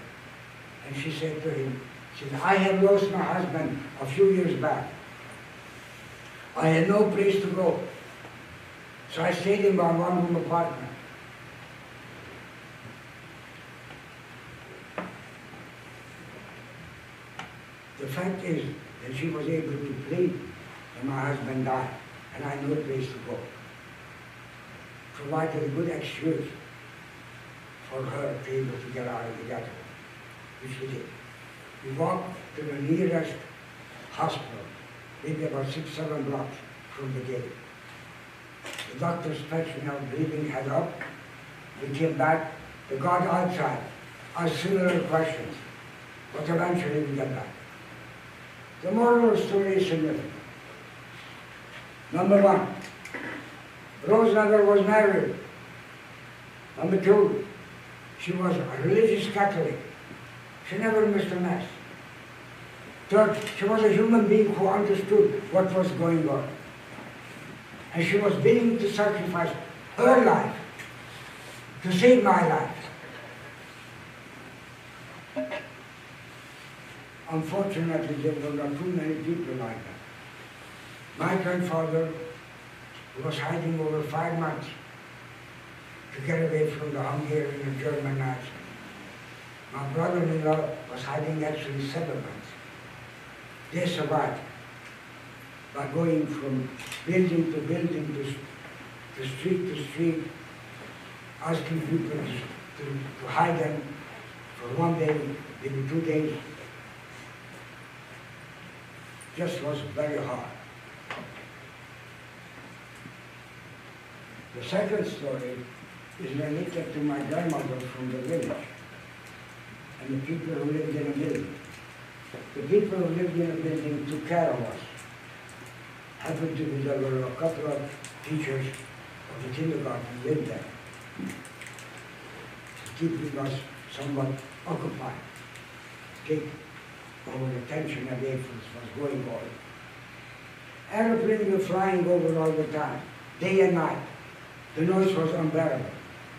And she said to him, she said, I have lost my husband a few years back. I had no place to go. So I stayed in my one-room apartment. The fact is that she was able to plead that my husband died and I had no place to go. Provided a good excuse for her to be able to get out of the ghetto, which we did. We walked to the nearest hospital, maybe about 6-7 blocks from the gate. The doctor stretched our breathing head up. We came back. The guard outside asked similar questions, but eventually we got back. The moral of the story is significant. Number one, Rose never was married. Number two, she was a religious Catholic. She never missed a mass. Third, she was a human being who understood what was going on. And she was willing to sacrifice her life to save my life. Unfortunately, there were not too many people like that. My grandfather was hiding over 5 months to get away from the Hungarian and German Nazis. My brother-in-law was hiding actually 7 months. They survived by going from building to building, to street to street, asking people to hide them for 1 day, maybe 2 days. Just was very hard. The second story is related to my grandmother from the village and the people who lived in a building. The people who lived in a building took care of us. Happened to be there were a couple of teachers of the kindergarten who lived there, keeping us somewhat occupied, take our attention away from what was going on. Aeroplanes were flying over all the time, day and night. The noise was unbearable.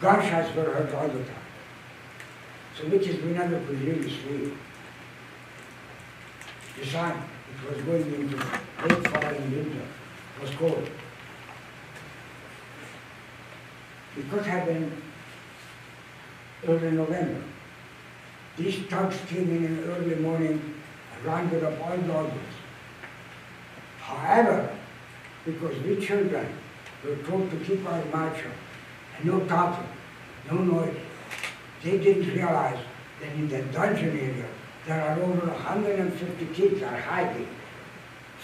Gunshots were heard all the time. So which is we never could really sleep. Besides, it was going into late fall and winter. It was cold. It could have been early November. These thugs came in the early morning and rounded up all the audience. However, because we children were told to keep our mouth shut and no talking, no noise, they didn't realize that in the dungeon area there are over 150 kids are hiding,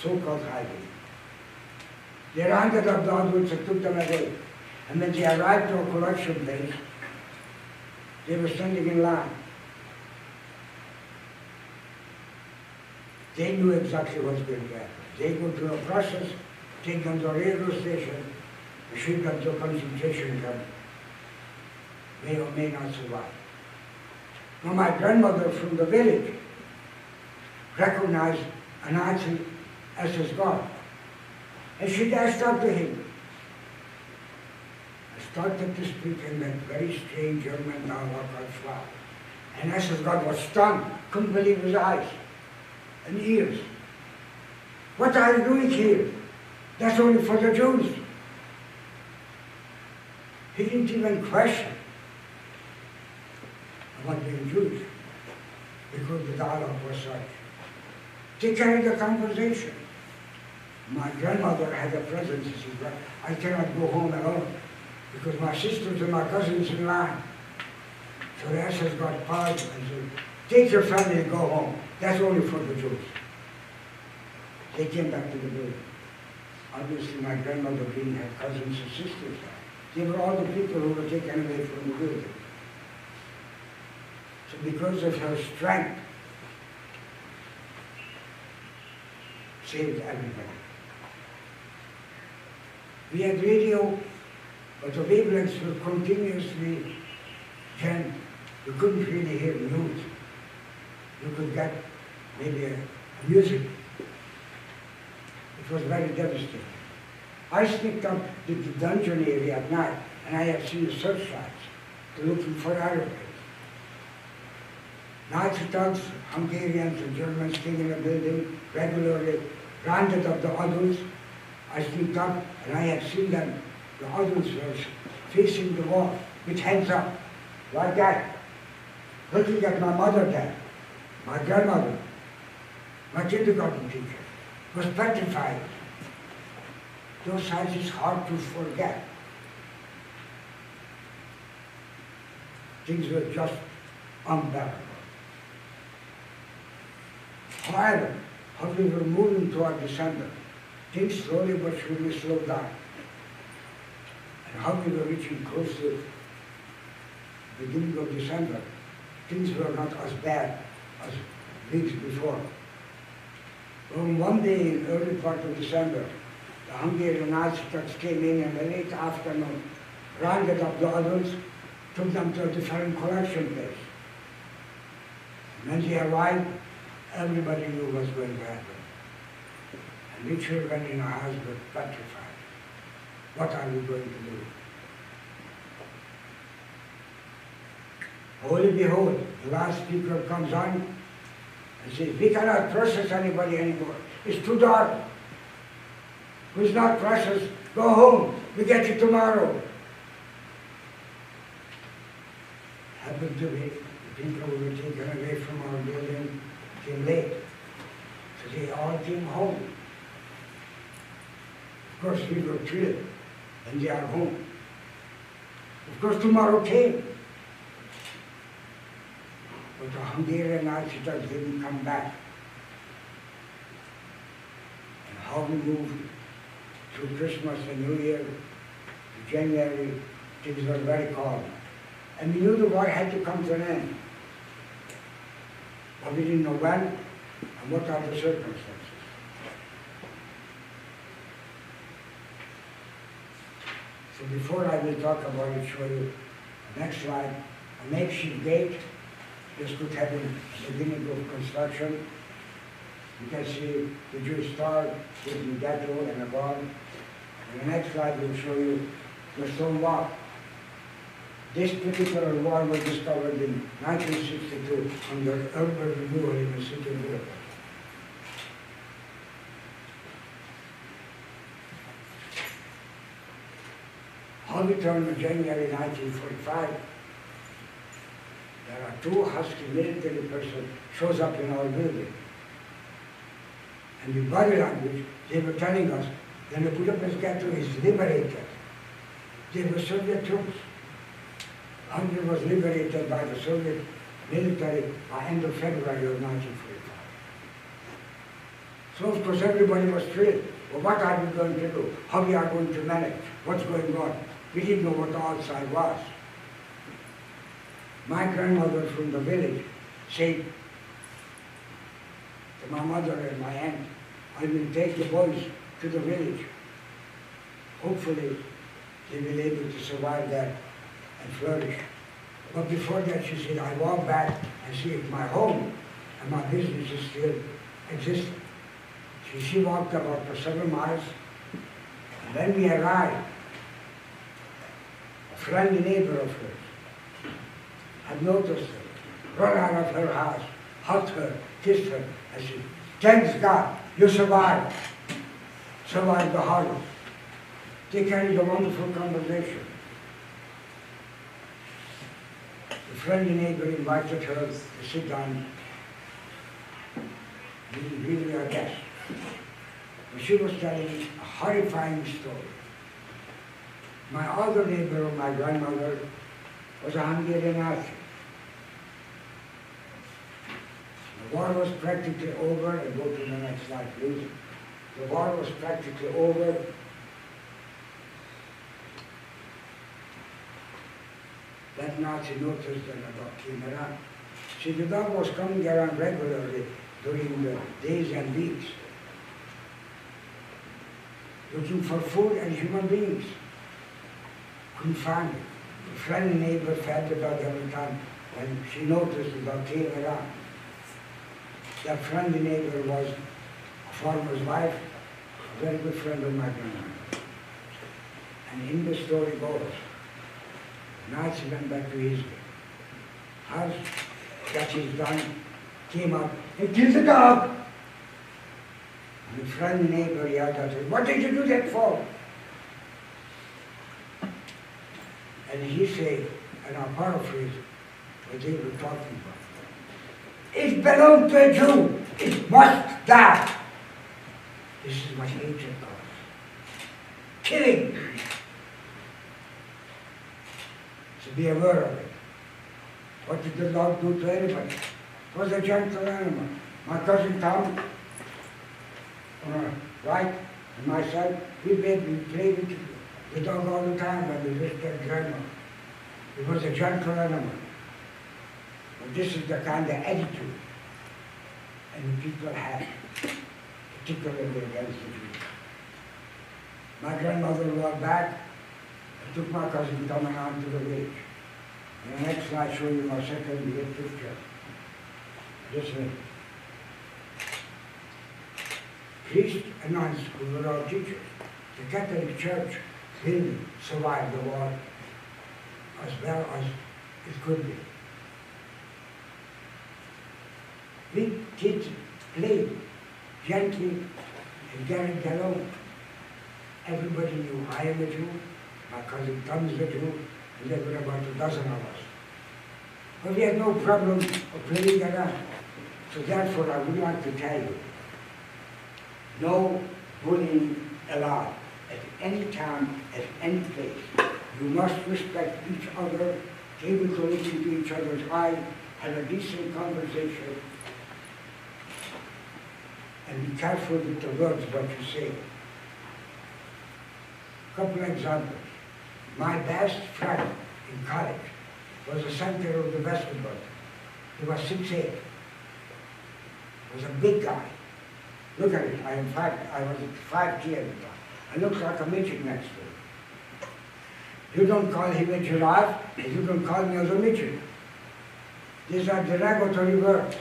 so-called hiding. They rounded up the audience and took them away. And when they arrived to a collection place, they were standing in line. They knew exactly what's going to happen. They go through a process, take them to a railroad station, and ship them to a concentration camp. may or may not survive. Now my grandmother from the village recognized a Nazi as his God. And she dashed up to him and started to speak in that very strange German Holocaust. And as his God was stunned, couldn't believe his eyes and ears. What are you doing here? That's only for the Jews. He didn't even question about being Jewish because the dialogue was such. They carried the conversation. My grandmother had a presence. She said, "Well, I cannot go home alone because my sisters and my cousins in line." So the SS got paused and said, "Take your family and go home. That's only for the Jews." They came back to the building. Obviously, my grandmother didn't have cousins and sisters. They were all the people who were taken away from the building. So because of her strength, saved everybody. We had radio, but the wavelengths were continuously jammed. You couldn't really hear news. You could get maybe a music. It was very devastating. I sneaked up to the dungeon area at night, and I had seen the searchlights looking for airplanes. Nazi thugs, Hungarians and Germans came in the building regularly, rounded up the adults. I sneaked up, and I had seen them. The adults were facing the wall with hands up, like that, looking at my mother there, my grandmother, my kindergarten teacher, was petrified. Those sights is hard to forget. Things were just unbearable. However, as we were moving toward December, things slowly but surely slowed down. And how we were reaching close to the beginning of December, things were not as bad as weeks before. Well, one day in early part of December, the Hungarian Nazi thugs came in the late afternoon, rounded up the adults, took them to a different collection place. And when they arrived, everybody knew what was going to happen. And the children in our house were petrified. What are we going to do? Holy behold, the last speaker comes on and says, "We cannot process anybody anymore. It's too dark. Who's not precious, go home. We get you tomorrow." Happened to be the people who were taken away from our building came late. So they all came home. Of course, we were thrilled, and they are home. Of course, tomorrow came. But the Hungarian Nazi thugs didn't come back. And how we moved through Christmas and New Year to January, things were very calm. And we knew the war had to come to an end. But we didn't know when and what are the circumstances. So before I will talk about it, show you the next slide, a makeshift gate. This could have been the beginning of construction. You can see the Jewish star with the ghetto and a bomb. And the next slide will show you the stone wall. This particular wall was discovered in 1962 under urban renewal in the city of Budapest. On return in January 1945, there are two husky military persons shows up in our building. And in body language, they were telling us that the Budapest ghetto is liberated. They were Soviet troops. Hungary was liberated by the Soviet military by end of February of 1945. So of course everybody was thrilled. Well, what are we going to do? How we are going to manage? What's going on? We didn't know what the outside was. My grandmother from the village said to my mother and my aunt, "I will take the boys to the village. Hopefully they will be able to survive there and flourish." But before that, she said, I walk back and see if my home and my business is still existing. She walked about for 7 miles, and when we arrived, a friendly neighbor of hers had noticed her, run out of her house, hugged her, kissed her, and said, thanks God, you survived. Survived the Holocaust. They carried a wonderful conversation. The friendly neighbor invited her to sit down. Really a guest. But she was telling a horrifying story. My other neighbor, my grandmother, was a Hungarian Nazi. The war was practically over, and go to the next slide, please. The war was practically over. That Nazi noticed that the dog came around. See, the dog was coming around regularly during the days and weeks, looking for food and human beings. Couldn't find it. The friendly neighbor fed the dog every time when she noticed the dog came around. That friendly neighbor was a farmer's wife, a very good friend of my grandmother. And in the story goes, Nazi went back to Israel. House, got his gun, came up, and killed the dog. And the friendly neighbor yelled at him, what did you do that for? And he said, and I'll paraphrase what they were talking about, it belonged to a Jew, it must die. This is what hatred causes. Killing. So be aware of it. What did the dog do to anybody? It was a gentle animal. My cousin Tom, on our right, and myself, we played with the dog all the time when we visited grandma. It was a gentle animal. But this is the kind of attitude and people have, particularly against the Jews. My grandmother walked back and took my cousin coming on to the village. And the next slide show you my second great picture. This way. Priests and nuns who were our teachers. The Catholic Church building survived the war as well as it could be. We kids played gently and getting along. Everybody knew I am a Jew, my cousin Tom is a Jew, and there were about a dozen of us. But we had no problem of playing around. So therefore I would like to tell you, no bullying allowed at any time, at any place. You must respect each other, able to listen to each other's eyes, have a decent conversation, and be careful with the words what you say. Couple examples. My best friend in college was the center of the basketball. He was 6'8". Was a big guy. Look at it, I was 5'10" at the time. I looked like a midget next to him. You don't call him a giraffe, and you don't call me as a midget. These are derogatory words.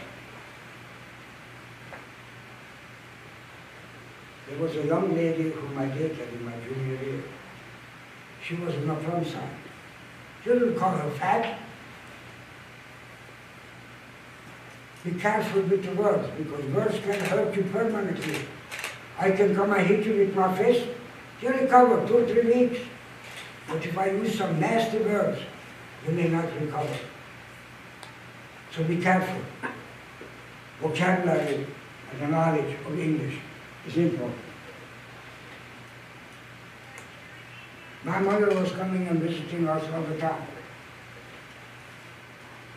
There was a young lady whom I dated in my junior year. She was on the front side. You don't call her fat. Be careful with the words, because words can hurt you permanently. I can come and hit you with my fist, you recover 2 or 3 weeks. But if I use some nasty words, you may not recover. So be careful. Vocabulary and the knowledge of English is important. My mother was coming and visiting us all the time.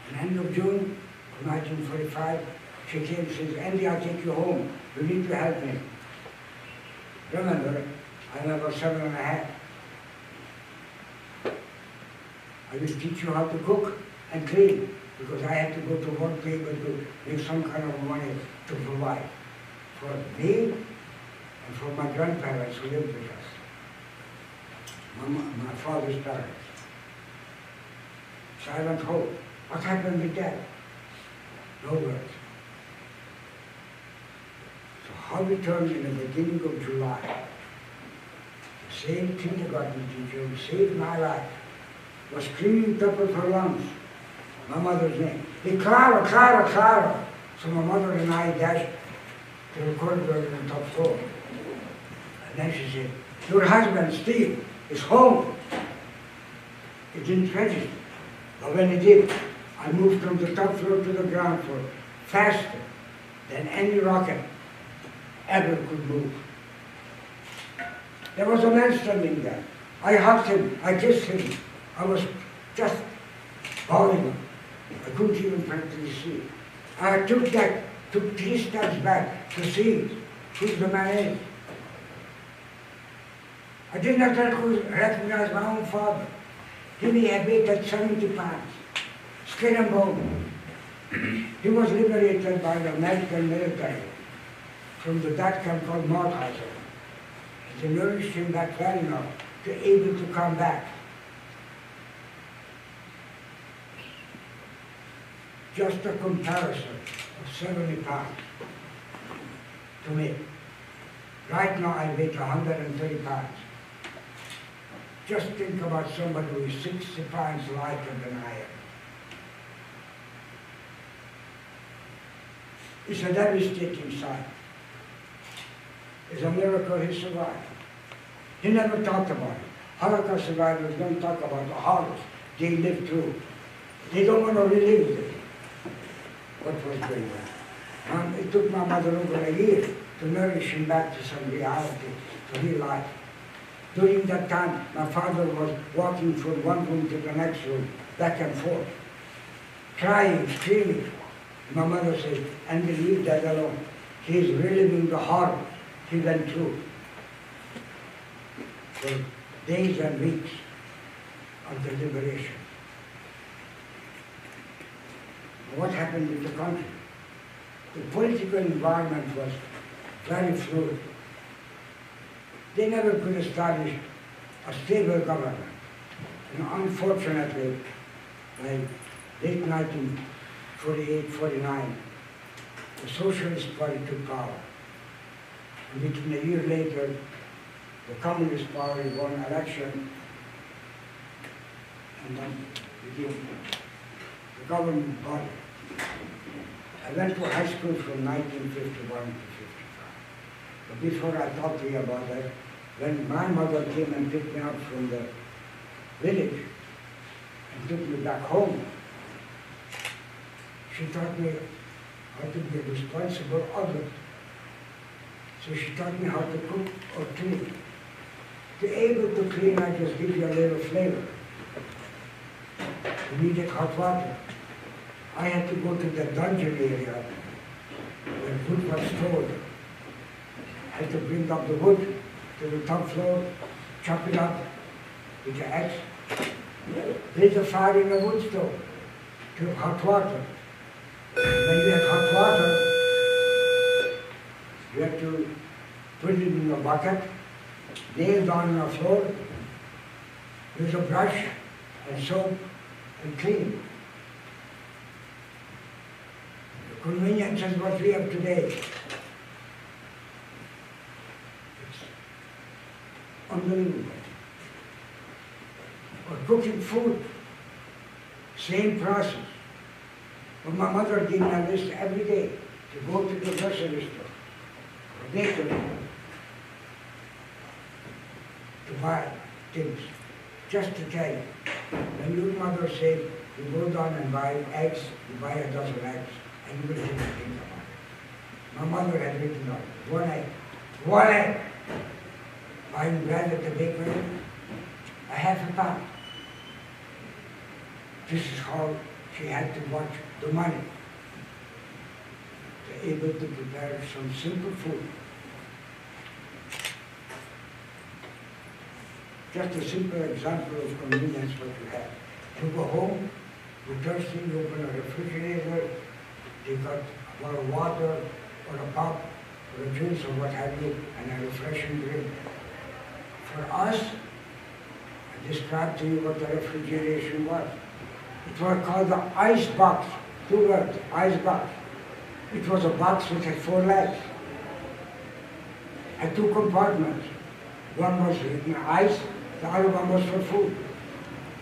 At the end of June of 1945, she came and said, Andy, I'll take you home. You need to help me. Remember, I was 7½. I will teach you how to cook and clean, because I had to go to work able to make some kind of money to provide for me and for my grandparents who lived with us, my father's parents. silent hope. What happened with that? No words. So how we turned in the beginning of July, the same kindergarten teacher who saved my life was screaming top of her lungs, my mother's name. Hey, Clara, Clara, Clara. So my mother and I dashed to the corridor on the top floor. And then she said, your husband, Steve, is home. It didn't register. But when it did, I moved from the top floor to the ground floor faster than any rocket ever could move. There was a man standing there. I hugged him, I kissed him. I was just bawling. I couldn't even practically see. I took 3 steps back to see who the man is. I did not recognize my own father. He had weighed at 70 pounds, skin and bone. He was liberated by the American military from the death camp called Mauthausen. They nourished him back well enough to be able to come back. Just a comparison of 70 pounds to me. Right now I weigh 130 pounds. Just think about somebody who is 60 pounds lighter than I am. It's a devastating sight. It's a miracle he survived. He never talked about it. Holocaust survivors don't talk about the horrors they lived through. They don't want to relive it. What was going on? It took my mother over a year to nourish him back to some reality, to real life. During that time, my father was walking from one room to the next room, back and forth, crying, screaming. My mother said, and leave that alone. He is reliving the horror he went through for days and weeks of the liberation. What happened in the country? The political environment was very fluid. They never could establish a stable government. And unfortunately, by late 1948, 49, the Socialist Party took power. And between a year later, the Communist Party won election and then became the government body. I went to high school from 1951 to 55. But before I talk to you about that, when my mother came and picked me up from the village and took me back home, she taught me how to be a responsible adult. So she taught me how to cook or clean. To be able to clean, I just give you a little flavor. You needed hot water. I had to go to the dungeon area where wood was stored. I had to bring up the wood to the top floor, chop it up with the axe, build a fire in the wood stove to hot water. When you had hot water, you had to put it in a bucket, nail down on the floor, use a brush and soap and clean. The convenience is what we have today. It's unbelievable. Or cooking food, same process. But my mother gave me a list every day to go to the grocery store, or bakery, to buy things. Just to tell you, when your mother said, you go down and buy eggs, you buy a dozen eggs, and you will take a think about it. My mother had written down, one egg. Buying bread at the bakery, a half a pound. This is how she had to watch the money, to be able to prepare some simple food. Just a simple example of convenience what you have. You go home, you're thirsty, you open a refrigerator, you got a bottle of water, or a pop, or a juice, or what have you, and a refreshing drink. For us, I described to you what the refrigeration was. It was called the ice box. 2 words, ice box. It was a box which had 4 legs. Had 2 compartments. One was written ice, the other one was for food.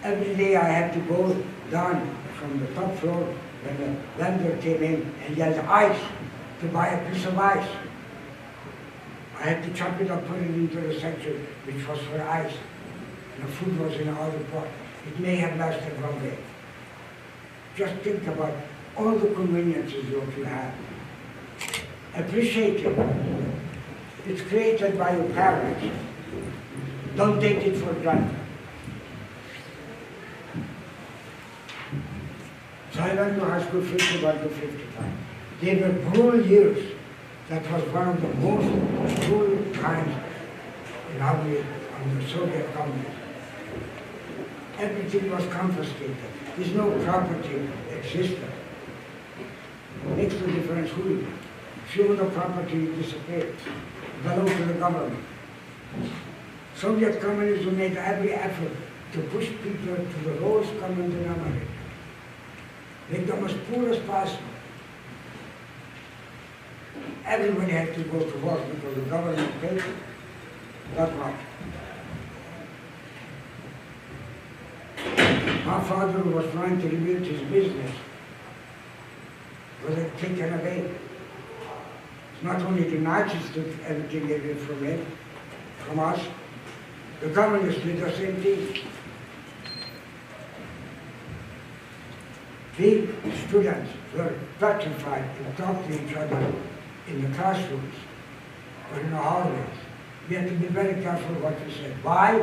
Every day I had to go down from the top floor when the vendor came in and yelled ice to buy a piece of ice. I had to chop it up, put it into the section which was for ice. And the food was in another pot. It may have lasted 1 day. Just think about all the conveniences that you have. Appreciate it. It's created by your parents. Don't take it for granted. So I went to high school 51 to 55. They were brutal years. That was one of the most brutal times in Hungary under Soviet communism. Everything was confiscated. There's no property existed. Makes no difference who you are. If you own the property, you disappear. It belongs to the government. Soviet communism made every effort to push people to the lowest common denominator. Make them as poor as possible. Everybody had to go to work because the government paid it. Not much. My father was trying to rebuild his business. Was taken away. It's not only the Nazis took everything away from him, from us. The communists did the same thing. We students were petrified to talk to each other in the classrooms or in the hallways. We had to be very careful what we said. Why?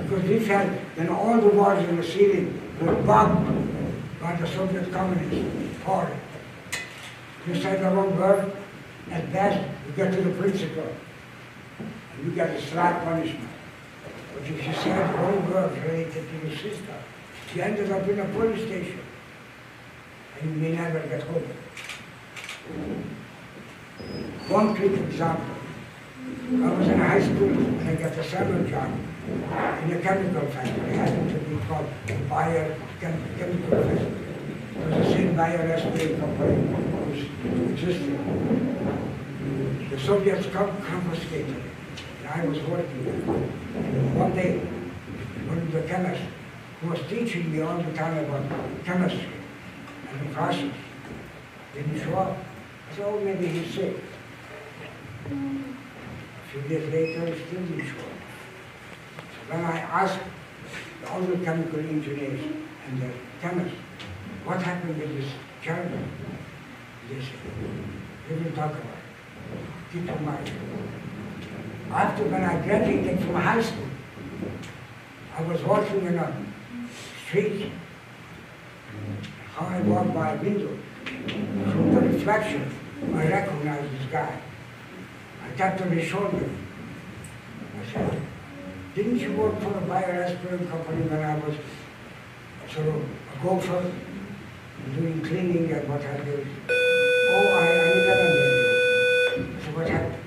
Because we felt that all the walls in the ceiling were bugged by the Soviet communists. Horrid. You said the wrong word, at best you get to the principal and you get a slight punishment. But if you said the wrong word related to your sister, you ended up in a police station and you may never get home. One quick example. I was in high school and I got a summer job in a chemical factory. It happened to be called Bayer Chemical Factory. It was the same Bayer aspirin company which existed. The Soviets confiscated it, and I was working there. And one day, one of the chemists who was teaching me all the time about chemistry and the process didn't show up. I said, oh, maybe he's sick. A few days later, he still didn't show up. So when I asked the other chemical engineers and the chemists, what happened with this German? They said, we will talk about it. Keep in mind. After when I graduated from high school, I was walking in a street. How I walked by a window, from the reflection, I recognized this guy. I tapped on his shoulder. I said, didn't you work for a Bayer aspirin company when I was sort of a gopher, doing cleaning and what have you? Oh, I remember you. So what happened?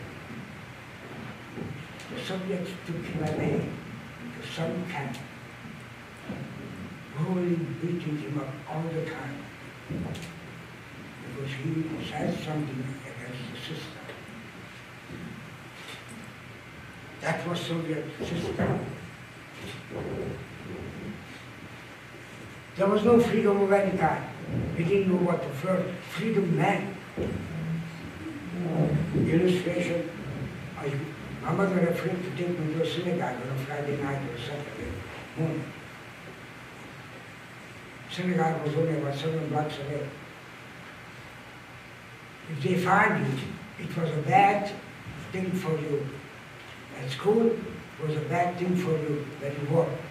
The Soviets took him away to some camp, rolling, beating him up all the time because he said something against the system. That was Soviet system. There was no freedom of any kind. We didn't know what the word freedom meant. Illustration, my mother afraid to take me to a synagogue on a Friday night or Saturday morning. Synagogue was only about 7 blocks away. If they find you, it was a bad thing for you. At school, it was a bad thing for you when you worked.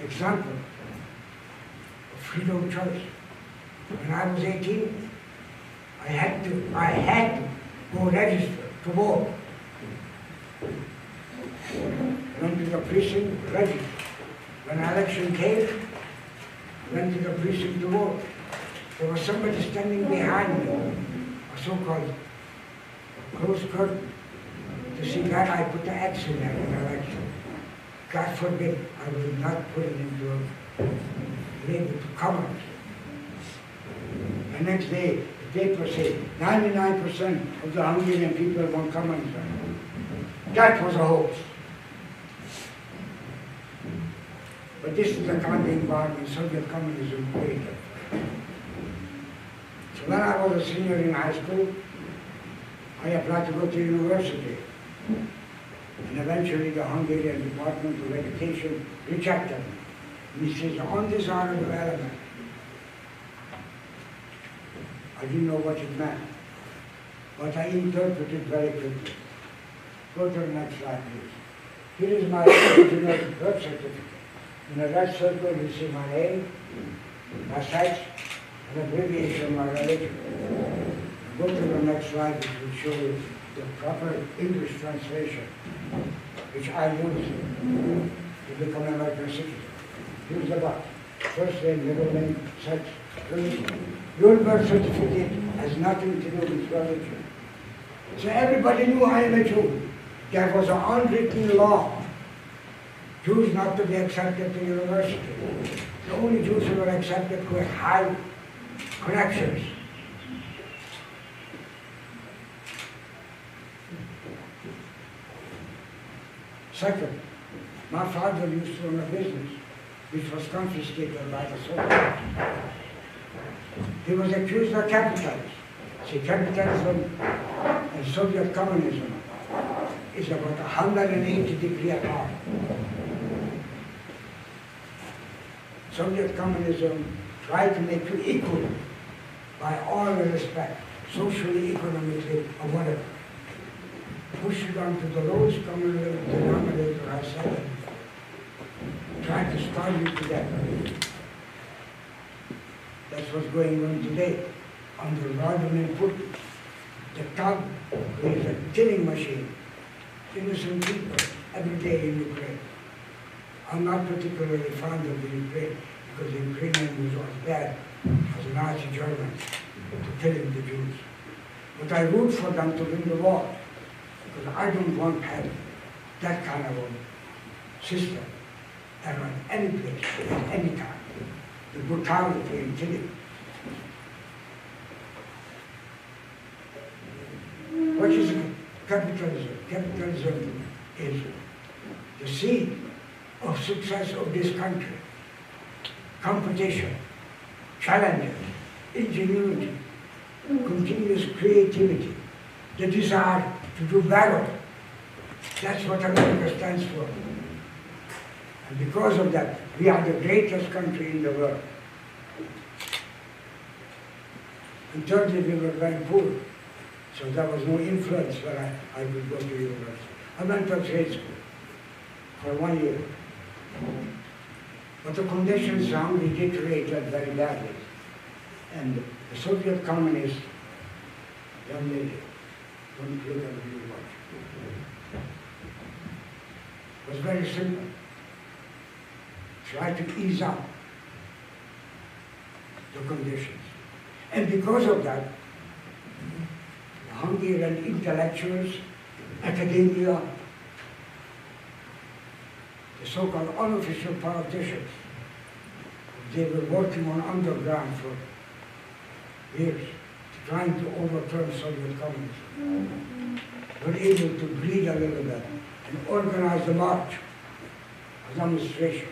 Example of freedom of choice. When I was 18, I had to go register to vote. Went to the precinct, registered. When election came, I went to the precinct to vote. There was somebody standing behind me, a so-called closed curtain, to see that I put the X in there in the election. God forbid, I will not put it into a label to commons. The next day, the paper said 99% of the Hungarian people want commons. That was a hoax. But this is the kind of environment Soviet communism created. So when I was a senior in high school, I applied to go to university. And eventually the Hungarian Department of Education rejected me. And it says, undesirable element. I didn't know what it meant, but I interpreted very quickly. Go to the next slide, please. Here is my original birth certificate. In the red circle, you see my name, my sex, an abbreviation of my religion. Go to the next slide, which will show you the proper English translation, which I use to become an American citizen. Here's the box. First name, middle name, sex, religion. Your birth certificate has nothing to do with religion. So everybody knew I am a Jew. There was an unwritten law. Jews not to be accepted to university. The only Jews who were accepted were high connections. Second, my father used to run a business which was confiscated by the Soviets. He was accused of capitalism. See, capitalism and Soviet communism is about 180 degrees apart. Soviet communism tried to make you equal by all respect, socially, economically, or whatever. Push you down to the lowest common denominator, I said it. Try to starve you to death. That's what's going on today. Under Vladimir Putin, the thug is a killing machine. Innocent people every day in Ukraine. I'm not particularly fond of the Ukraine because the Ukrainian was as bad as the Nazi Germans to killing the Jews. But I root for them to win the war because I don't want to have that kind of a system around any place, at any time. The brutality and killing. What is capitalism? Capitalism is the seed of success of this country. Competition, challenges, ingenuity, continuous creativity, the desire to do better. That's what America stands for. And because of that, we are the greatest country in the world. And thirdly, we were very poor. So there was no influence where I could go to university. I went to trade school for 1 year. But the conditions around me deteriorated very badly. And the Soviet communist young lady, don't look at me much, was very simple. Try to ease up the conditions. And because of that, the Hungarian intellectuals, academia, the so-called unofficial politicians, they were working on underground for years, trying to overturn Soviet communism. Were able to breathe a little bit and organize the march, a demonstration,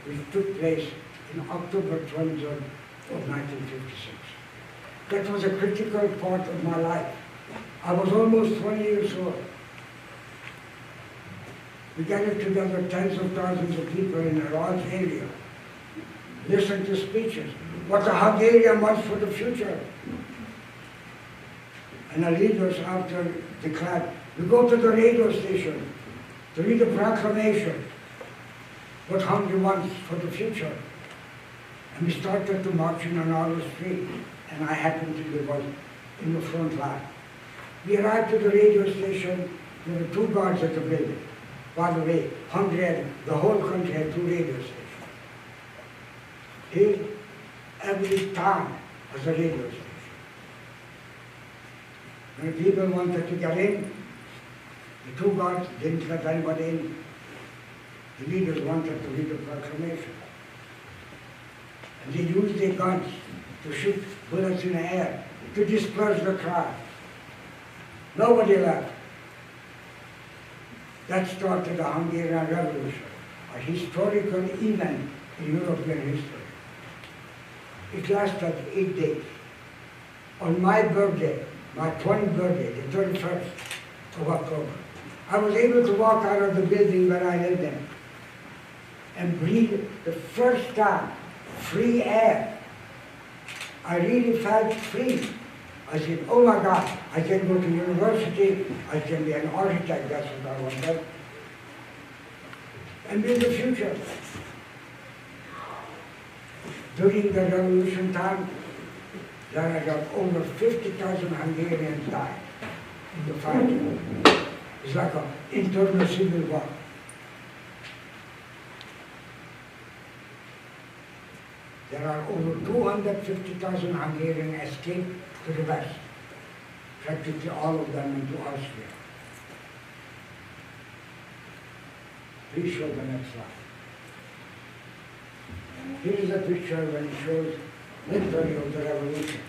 which took place in October 23rd of 1956. That was a critical part of my life. I was almost 20 years old. We gathered together tens of thousands of people in a large area, listened to speeches, what the Hungarian wants for the future. And the leaders after declared, we go to the radio station to read a proclamation, what Hungary wants for the future. And we started to march in another street, and I happened to be one in the front line. We arrived at the radio station, there were 2 guards at the building. By the way, Hungary, the whole country had 2 radio stations. Here, every town has a radio station. When people wanted to get in, the 2 guards didn't let anybody in. The leaders wanted to read the proclamation. And they used their guns to shoot bullets in the air, to disperse the crowd. Nobody left. That started the Hungarian Revolution, a historical event in European history. It lasted 8 days. On my birthday, my 20th birthday, the 31st of October, I was able to walk out of the building where I lived in and breathe the first time free air. I really felt free. I said, oh my God, I can go to university, I can be an architect, that's what I wanted, and build the future. During the revolution time, there are over 50,000 Hungarians died in the fighting. It's like an internal civil war. There are over 250,000 Hungarians escaped to the west, practically all of them into Austria. Please show the next slide. Here is a picture when it shows literally of the revolution.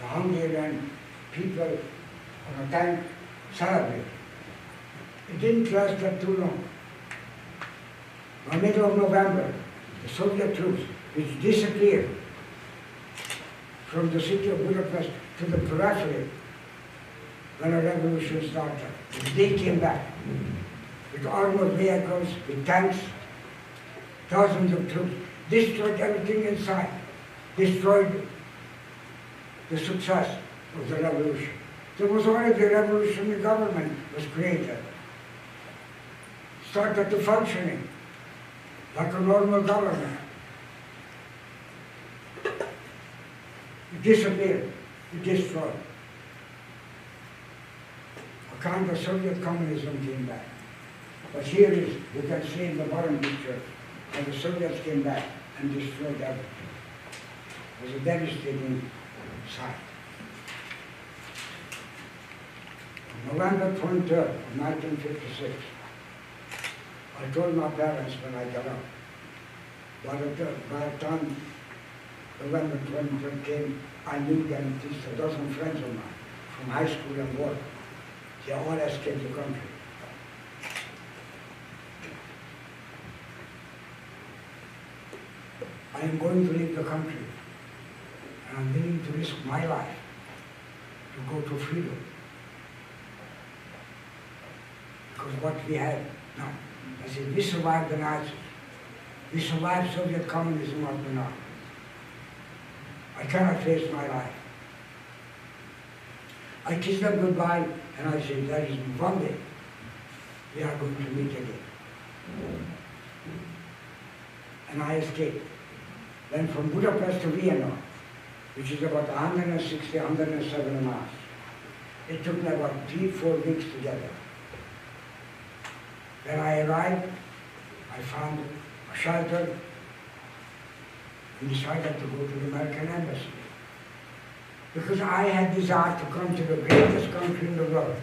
The Hungarian people on a tank celebrate. It didn't last that too long. By the middle of November, the Soviet troops, which disappeared from the city of Budapest to the periphery when a revolution started, they came back with armored vehicles, with tanks, thousands of troops, destroyed everything in sight, destroyed the success of the revolution. There was already a revolutionary government was created, started to functioning like a normal government. It disappeared, it destroyed. A kind of Soviet communism came back. But here is, you can see in the bottom picture, how the Soviets came back and destroyed everything. It was a devastating sight. On November 23rd of 1956, I told my parents when I got up, by the time November 23rd came, I knew that at least a dozen friends of mine from high school and work, they all escaped the country. I am going to leave the country, and I'm willing to risk my life to go to freedom. Because what we had done, I said, we survived the Nazis. We survived Soviet communism up to now. I cannot face my life. I kissed them goodbye, and I said, there is one day we are going to meet again. And I escaped. Went from Budapest to Vienna, which is about 160, 107 miles. It took me about 3-4 weeks to get there. When I arrived, I found a shelter and decided to go to the American Embassy. Because I had desired to come to the greatest country in the world.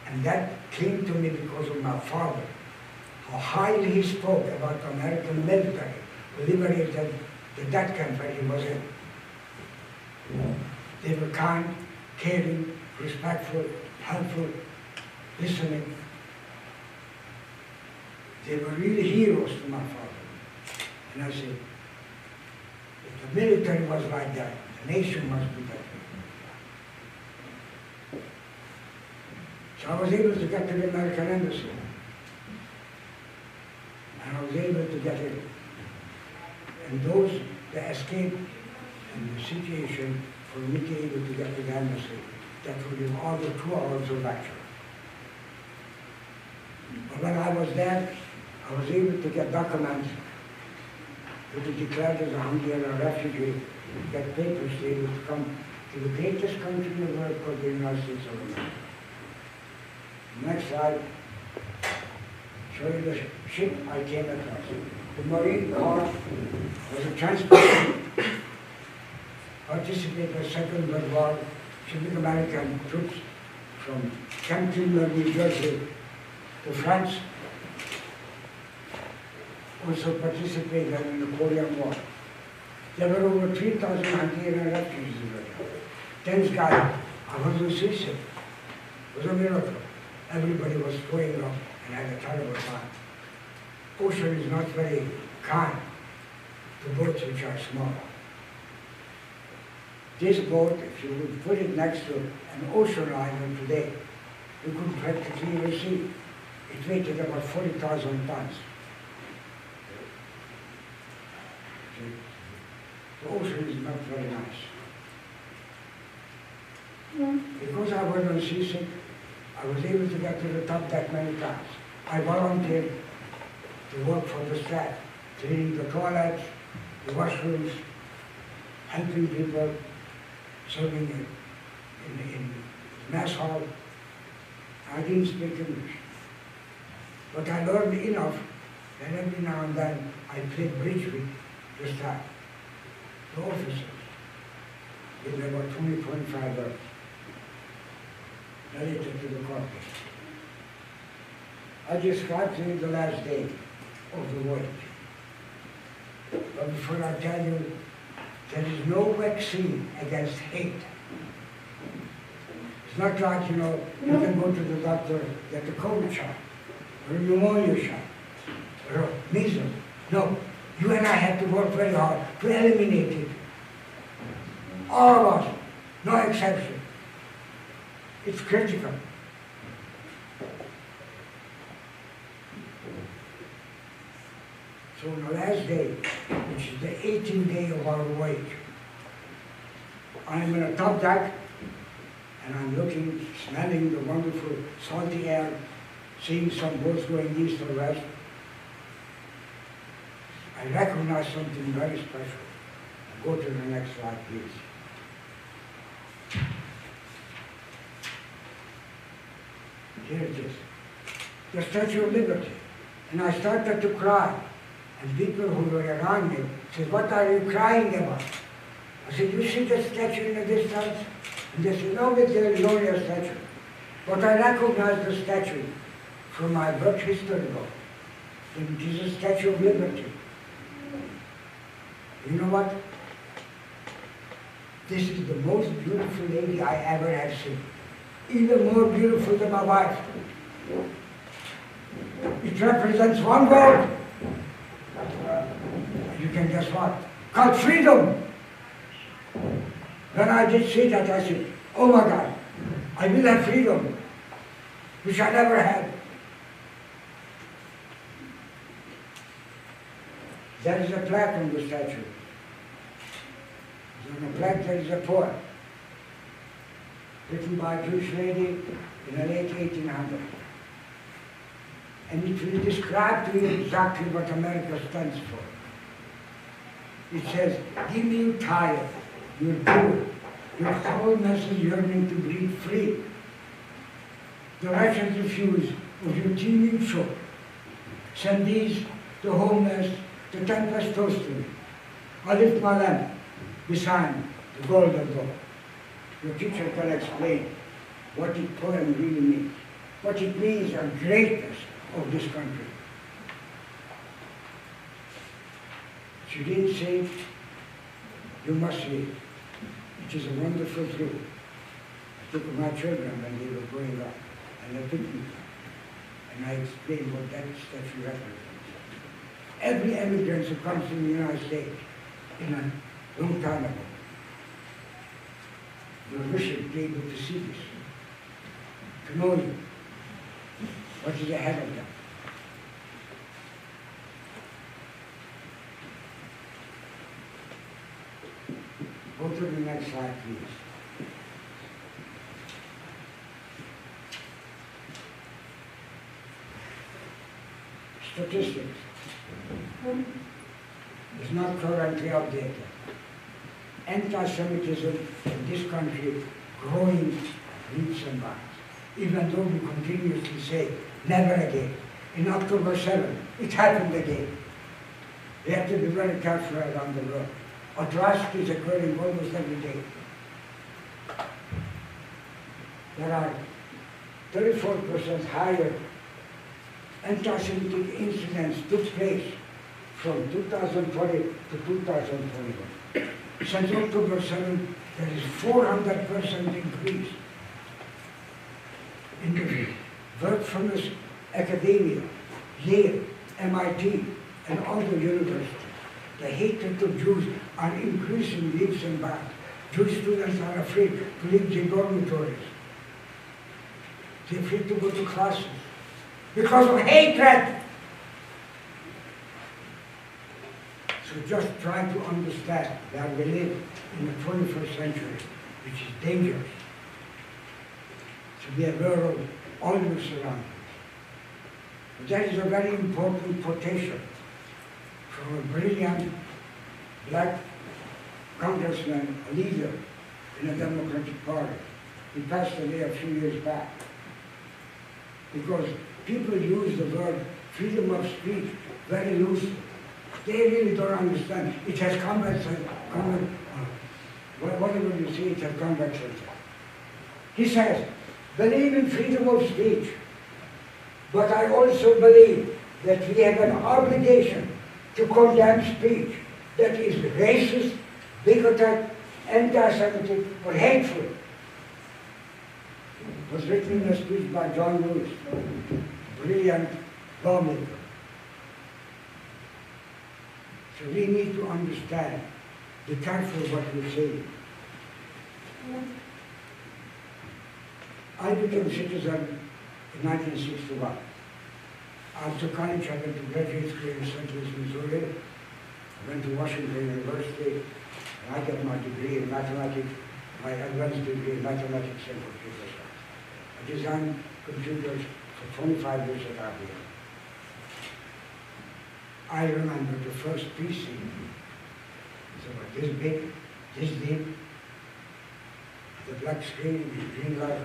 And that came to me because of my father. How highly he spoke about the American military, liberated that country he was in. They were kind, caring, respectful, helpful, listening. They were really heroes to my father. And I said, if the military was like that, the nation must be that way. So I was able to get to the American Embassy. And I was able to get in. And those that escaped in the situation for me to be able to get to the embassy, that would be all the 2 hours of lecture. But when I was there, I was able to get documents to be declared as a Hungarian refugee, get papers to be able to come to the greatest country in the world called the United States of America. Next slide, show you the ship I came across. The Marine Corps was a transport ship, participated in the Second World War, shipping American troops from Camp New Jersey to France also participated in the Korean War. There were over 3,000 Hungarian refugees in Russia. Thanks God, I wasn't seasick. It was a miracle. Everybody was throwing up and had a terrible time. Ocean is not very kind to boats which are small. This boat, if you would put it next to an ocean liner today, you could practically even see. It weighted about 40,000 tons. The ocean is not very nice. Because I was on seasick, I was able to get to the top deck many times. I volunteered to work for the staff, cleaning the toilets, the washrooms, helping people, serving in mess hall. I didn't speak English. But I learned enough that every now and then I played bridge with the staff, the officers. They were about 20-25 hours related to the conflict. I described to you the last day of the voyage. But before I tell you, there is no vaccine against hate. It's not like, you can go to the doctor, get a COVID shot, or a pneumonia shot, or a measles. No, you and I have to work very hard to eliminate it. All of us, no exception. It's critical. So on the last day, which is the 18th day of our voyage, I'm in a top deck, and I'm looking, smelling the wonderful salty air, seeing some boats going east or west. I recognize something very special. Go to the next slide, please. Here it is. The Statue of Liberty. And I started to cry. And people who were around me said, "What are you crying about?" I said, "You see the statue in the distance?" And they said, "No, but there is only a statue." But I recognize the statue from my work history book. It is a Statue of Liberty. You know what? This is the most beautiful lady I ever have seen. Even more beautiful than my wife. It represents one word. You can guess what? Called freedom. When I did see that, I said, "Oh my God, I will have freedom, which I never had." There is a plaque on the statue. On the plaque there is a poem written by a Jewish lady in the late 1800s. And it will describe to you exactly what America stands for. It says, "Give me you tired, you're poor, your whole mess is yearning to breathe free. The wretched refuse of your teeming shore. Send these, the homeless, the tempest toast to me. I lift my lamp beside the golden door." Your teacher can explain what the poem really means, what it means of greatness of this country. She didn't say, "You must see it. It is a wonderful truth." I took my children when they were growing up, and they took me, and I explained what that statue represents. Every immigrant who comes to the United States in a long time ago, they wish to be able to see this, to know you, what is ahead of them. Go to the next slide, please. Statistics. It's not currently updated. Anti-Semitism in this country growing leaps and bounds. Even though we continuously say, "Never again." In October 7, it happened again. We have to be very careful around the world. Atrocities occurring almost every day. There are 34% higher anti-Semitic incidents took place from 2020 to 2021. Since October 7, there is 400% increase in the work from this academia, Yale, MIT, and other universities. The hatred of Jews are increasing leaps and bounds. Jewish students are afraid to leave the dormitories. They're afraid to go to classes because of hatred. So just try to understand that we live in the 21st century, which is dangerous. To be aware of all your surroundings. That is a very important quotation from a brilliant black congressman, a leader in the Democratic Party. He passed away a few years back. Because people use the word freedom of speech very loosely. They really don't understand. It has whatever you say, it has conversation. He says, believe in freedom of speech, but I also believe that we have an obligation to condemn speech that is racist, bigoted, anti-Semitic, or hateful. It was written in a speech by John Lewis, brilliant lawmaker. So we need to understand, be careful what we say. I became a citizen in 1961. After college, I went to graduate school in St. Louis, Missouri. I went to Washington University, and I got my degree in mathematics, my advanced degree in mathematics and computer science. I designed computers for 25 years at IBM. I remember the first PC. It's about this big, this deep, the black screen with the green light.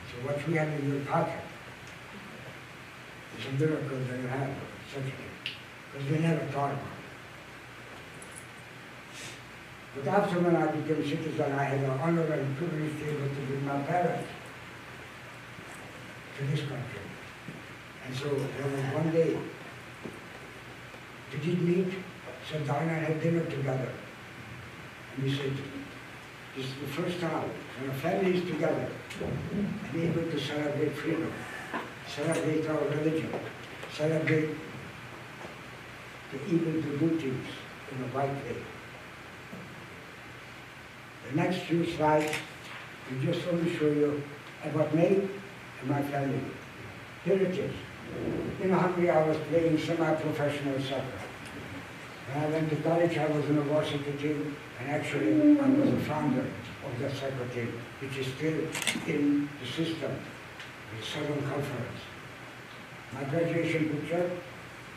So what you have in your pocket is a miracle that you have such a thing, because we never thought about it. But after when I became citizen, I had the honor and privilege to be able to bring my parents to this country. And so there was one day, we did meet, sat down and had dinner together. And we said, this is the first time when a family is together and able to celebrate freedom, celebrate our religion, celebrate the evil to do things in the right way. The next few slides will just only show you about me and my family. Here it is. In Hungary, I was playing semi-professional soccer. When I went to college, I was in a varsity team, and actually I was the founder of the soccer team, which is still in the system, the Southern Conference. My graduation picture,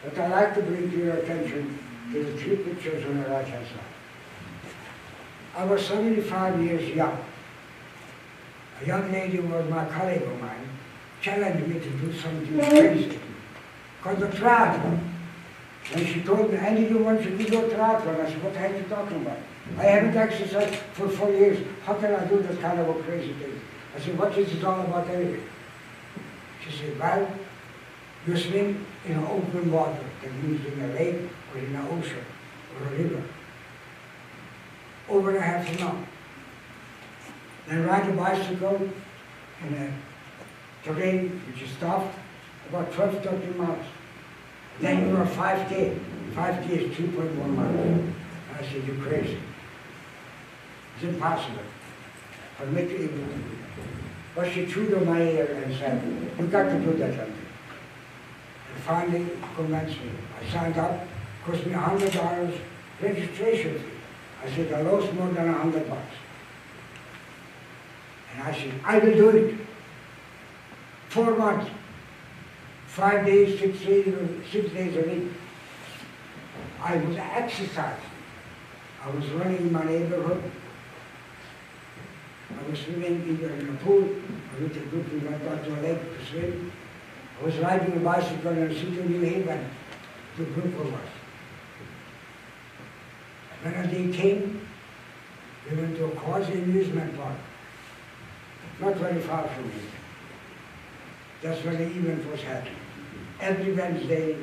but I like to bring to your attention to the three pictures on the right-hand side. I was 75 years young. A young lady who was my colleague of mine challenged me to do something crazy, called the triathlon. And she told me, I need you want you to do a triathlon. I said, what are you talking about? I haven't exercised for 4 years. How can I do this kind of a crazy thing? I said, what is it all about anyway? She said, well, you swim in open water. That means in a lake or in an ocean or a river. Over a half an hour. Then ride a bicycle in a terrain which is tough, about 12, 13 miles. Then you are 5K. 5K is 2.1 miles. And I said, you're crazy. It's impossible for me to able to do that. But she chewed on my ear and said, you've got to do that something. And finally convinced me. I signed up, cost me $100 registration fee. I said, I lost more than $100. And I said, I will do it. 4 months. 5 days, 6 days a week. I was exercising. I was running in my neighborhood. I was swimming either in a pool or with a group we went out to a lake to swim. I was riding a bicycle in a city of New Haven to a group of us. When a day came, we went to a quasi-amusement park, not very far from here. That's where the event was happening. Every Wednesday,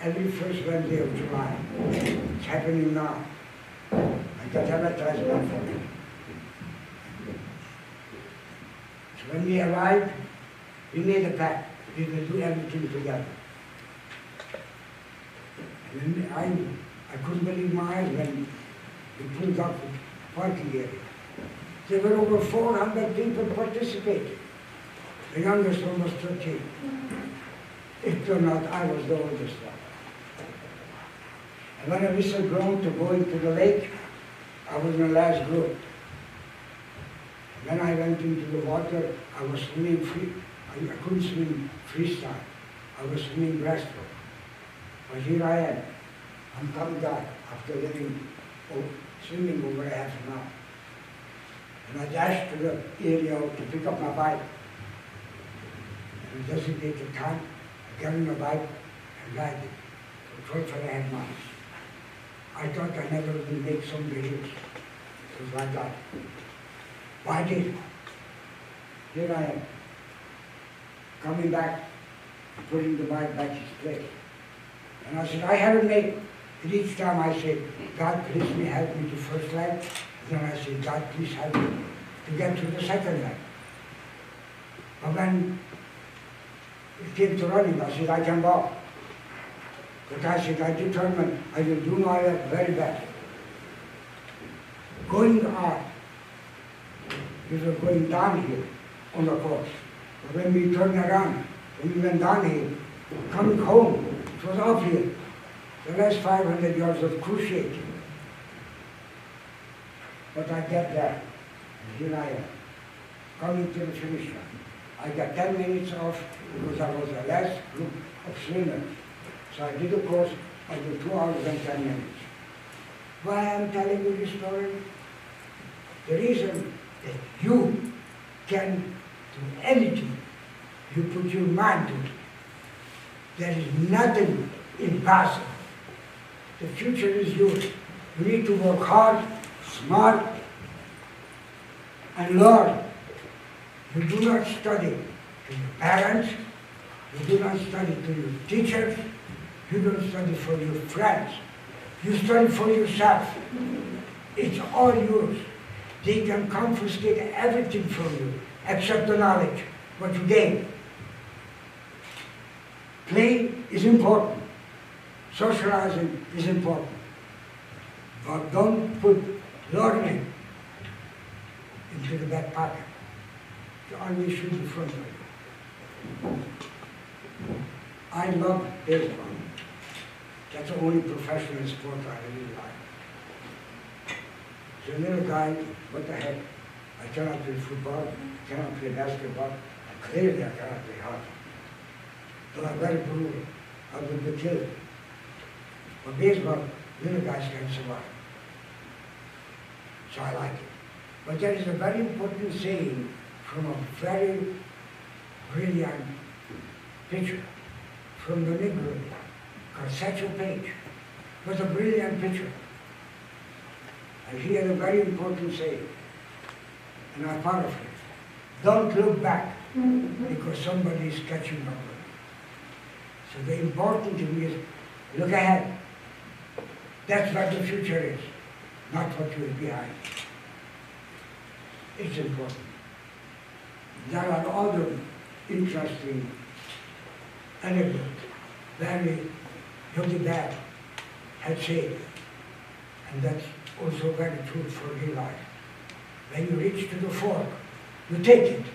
every first Wednesday of July. It's happening now. I got advertisement for it. So when we arrived, we made a pact. We will do everything together. And then I couldn't believe my eyes when we pulled up the parking area. There were over 400 people participating. The youngest one was 13. It turned out I was the oldest one. And when I whistled blown to go into the lake, I was in the last group. When I went into the water, I was swimming free. I couldn't swim freestyle. I was swimming breaststroke. But here I am. I'm coming back after swimming over half an hour. And I dashed to the area to pick up my bike. And designated time, I got on my bike and ride it for 12.5 miles. I thought I never would make some videos. It was like that. But I did. Here I am, coming back, putting the bike back in its place. And I said, I haven't made it. And each time I said, God, please me help me to first leg. And then I said, God, please help me to get to the second leg. But when it came to running, I said, I can walk. But I said, I determined I will do my very best. Going on, we were going downhill on the course. But when we turned around, when we went downhill, coming home, it was uphill. The last 500 yards of cruciating. But I get there, and here I am, coming to the finish line. I got 10 minutes off because I was the last group of swimmers. So I did the course under 2 hours and 10 minutes. Why I'm telling you this story? The reason that you can do anything, you put your mind to it. There is nothing impossible. The future is yours. You need to work hard, smart, and learn. You do not study to your parents, you do not study to your teachers, you don't study for your friends. You study for yourself. It's all yours. They can confiscate everything from you, except the knowledge, what you gain. Play is important. Socializing is important. But don't put learning into the back pocket. You always should be front of you. I love baseball. That's the only professional sport I really like. So little guy, what the heck? I cannot play football, I cannot play basketball, and clearly I cannot play hockey. So I'm very brutal. I will be killed. But baseball, little guys can survive. So I like it. But there is a very important saying from a very brilliant pitcher from the Negro, called Satchel Paige. Was a brilliant pitcher. And he had a very important saying, and I paraphrase. Don't look back because somebody is catching up. So the important thing is, look ahead. That's what the future is, not what you are behind. It's important. There are other interesting anecdotes. Larry Yogi Bear had said, and that's also very true for real life. When you reach to the fork, you take it.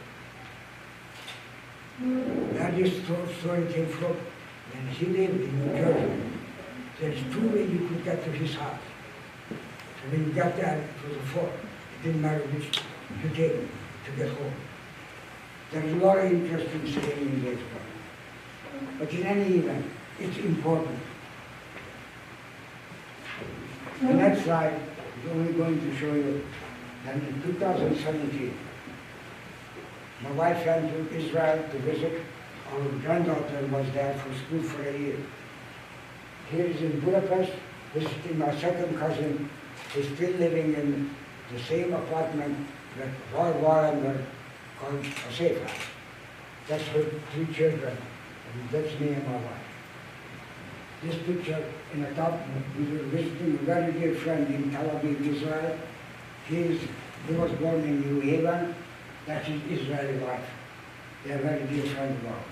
Larry's story came from when he lived in New Jersey. There's 2 ways you could get to his house. So when you got there, it was a fork. It didn't matter which you take to get home. There's a lot of interesting saying in baseball. But in any event, it's important. The next slide is only going to show you that in 2017, my wife went to Israel to visit. Our granddaughter was there for school for a year. Here is in Budapest, visiting my second cousin. He's still living in the same apartment that Roy Warren called a safe house. That's her 3 children, and that's me and my wife. This picture in the top, we were visiting a very dear friend in Tel Aviv, Israel. He was born in New Haven. That's his Israeli wife. They are very dear friends of ours.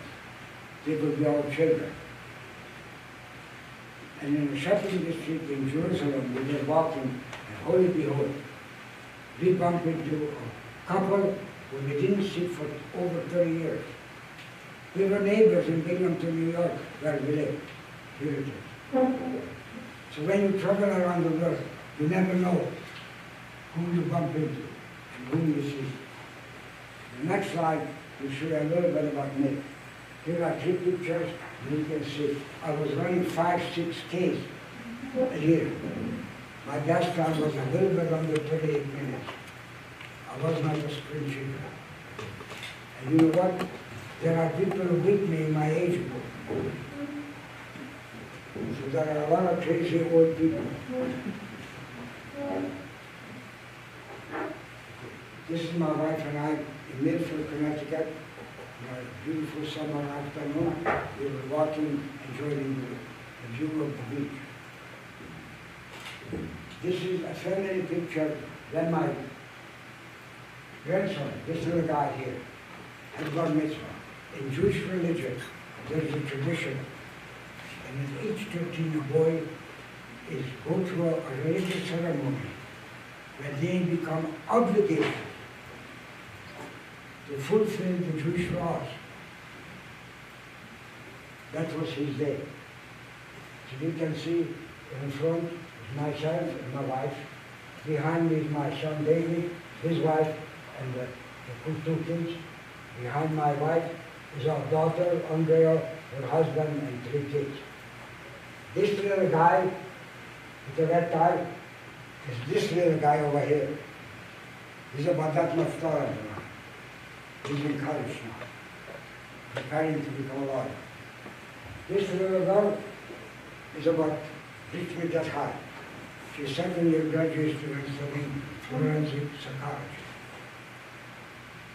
They would be our children. And in the shopping district in Jerusalem, we were walking, and holy behold, we bumped into a couple who we didn't see for over 30 years. We were neighbors in Binghamton, New York, where we live. Here it is. So when you travel around the world, you never know who you bump into and whom you see. The next slide will show you a little bit about me. Here are 3 pictures, and you can see I was running 5-6 Ks a year. My best time was a little bit under 38 minutes. I was not a sprint shooter. And you know what? There are people who beat me in my age group. So there are a lot of crazy old people. This is my wife and I in Milford, Connecticut. A beautiful summer afternoon. We were walking, enjoying the view of the beach. This is a family picture. Then my grandson, this little guy here, had bar mitzvah. In Jewish religion, there is a tradition, and in each 13 a boy is go through a religious ceremony where they become obligated to fulfill the Jewish laws. That was his day. So you can see in front is myself and my wife. Behind me is my son David, his wife, and the 2 kids. Behind my wife is our daughter, Andrea, her husband, and 3 kids. This little guy with the red tie is this little guy over here. He's about that much taller than I. He's in college now, preparing to become a lawyer. This little girl is about 3 feet that high. She's second-year graduate student studying forensic psychology.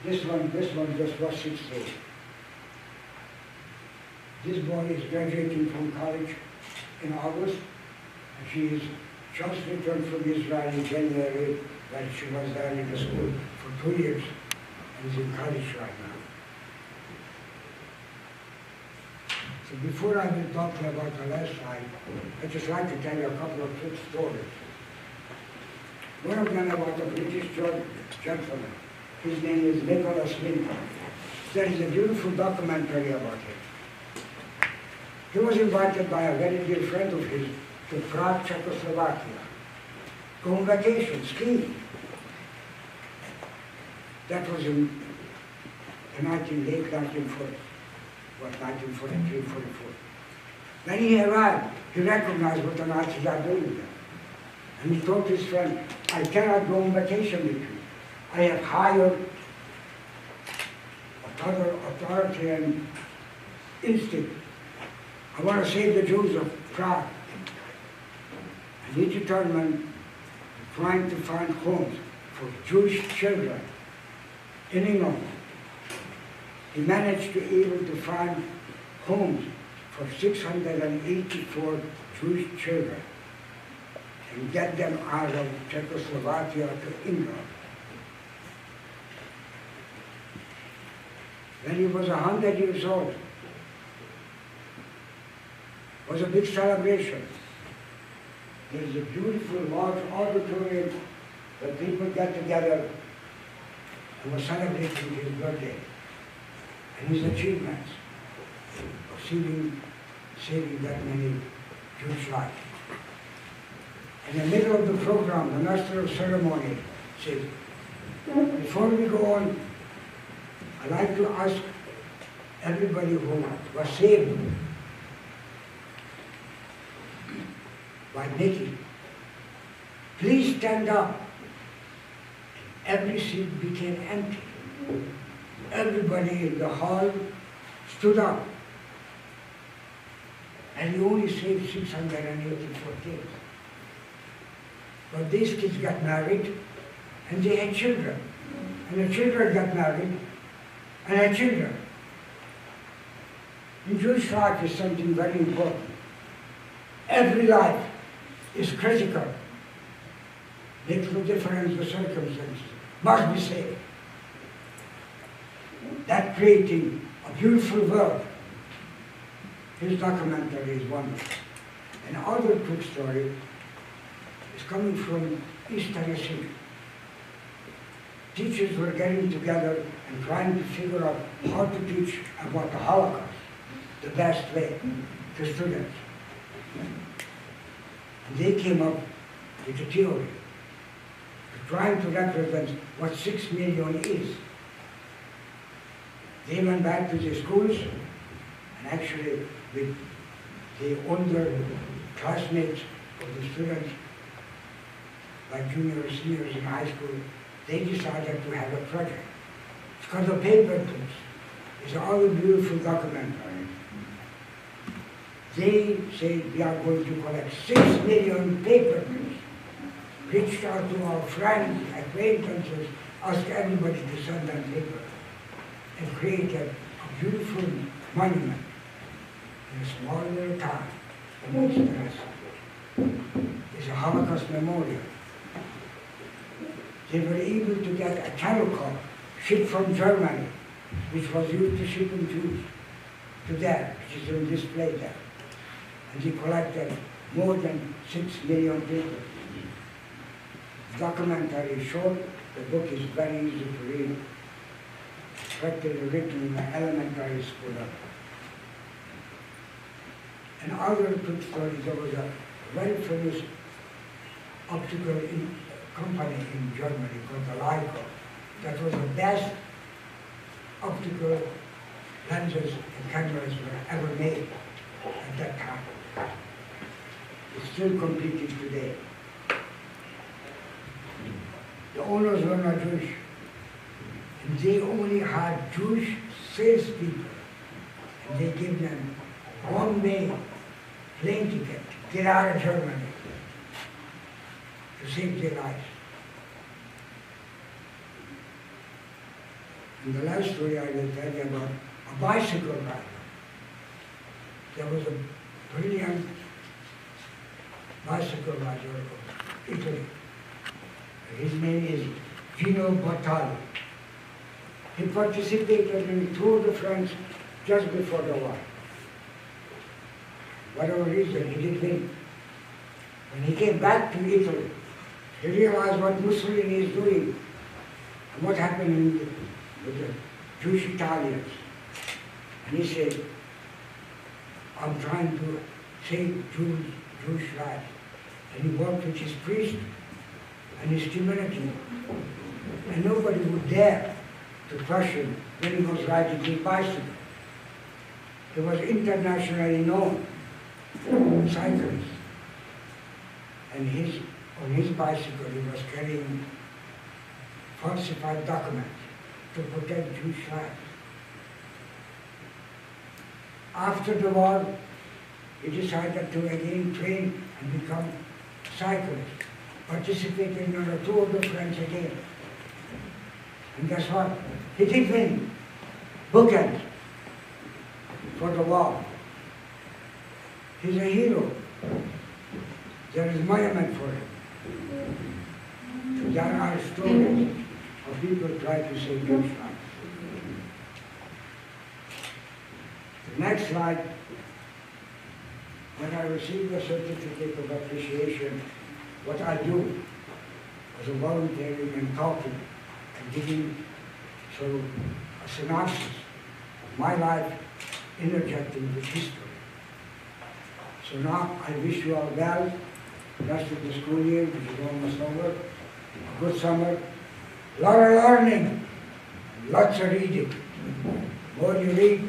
This one just was 6 days. This boy is graduating from college in August, and she is just returned from Israel in January, where she was there in the school for 2 years. He's in college right now. So before I will talk to you about the last slide, I'd just like to tell you a couple of quick stories. One of them about a British gentleman. His name is Nicholas Lincoln. There is a beautiful documentary about him. He was invited by a very dear friend of his to Prague, Czechoslovakia. Go on vacation, skiing. That was in the late 1940s, 1943, 44. When he arrived, he recognized what the Nazis are doing there. And he told his friend, I cannot go on vacation with you. I have hired authoritarian instinct. I want to save the Jews of Prague. And he determined trying to find homes for Jewish children in England. He managed to even to find homes for 684 Jewish children and get them out of Czechoslovakia to England. When he was 100 years old, it was a big celebration. There is a beautiful large auditorium where people get together and were celebrating his birthday and his achievements of saving that many Jewish lives. In the middle of the program, the master of ceremony said, before we go on, I'd like to ask everybody who was saved by Nikki, please stand up. Every seat became empty. Everybody in the hall stood up. And he only saved 684 kids. But these kids got married, and they had children. And the children got married, and had children. In Jewish life is something very important. Every life is critical. Makes no difference the circumstances. Must be saved. That creating a beautiful world. His documentary is wonderful. Another quick story is coming from East Tennessee. Teachers were getting together and trying to figure out how to teach about the Holocaust the best way to students. And they came up with a theory, trying to represent what 6 million is. They went back to the schools, and actually with the older classmates of the students, like juniors, seniors in high school, they decided to have a project. It's called the Paper Clips. It's all a beautiful documentary. They said we are going to collect 6 million paper clips. Reached out to our friends, acquaintances, asked everybody to send them paper, and created a beautiful monument in a small little town in East Tennessee. It's a Holocaust memorial. They were able to get a camel car shipped from Germany, which was used to shipping Jews to there, which is on display there. And they collected more than 6 million people. The documentary is short, the book is very easy to read. Practically written in an elementary school. And other quick stories, there was a very famous optical company in Germany called the Leica. That was the best optical lenses and cameras were ever made at that time. It's still competing today. The owners were not Jewish, and they only had Jewish salespeople, and they gave them one-way plane ticket to get out of Germany to save their lives. And the last story I will tell you about a bicycle rider. There was a brilliant bicycle rider of Italy. His name is Gino Bartali. He participated in Tour de France just before the war. Whatever reason, he did win. When he came back to Italy, he realized what Mussolini is doing and what happened with the Jewish Italians. And he said, I'm trying to save Jewish lives. And he worked with his priest and his community. And nobody would dare to crush him when he was riding his bicycle. He was internationally known cyclist. And on his bicycle he was carrying falsified documents to protect Jewish lives. After the war, he decided to again train and become a cyclist, participating in a Tour de France again. And guess what? He did win bookends for the war. He's a hero. There is monument for him. There are stories of people trying to save Jewish lives. The next slide, when I received the certificate of appreciation, what I do as a volunteering and talking and giving a synopsis of my life, interjecting with history. So now I wish you all well, the rest of the school year, which is almost over, a good summer, a lot of learning, lots of reading. The more you read,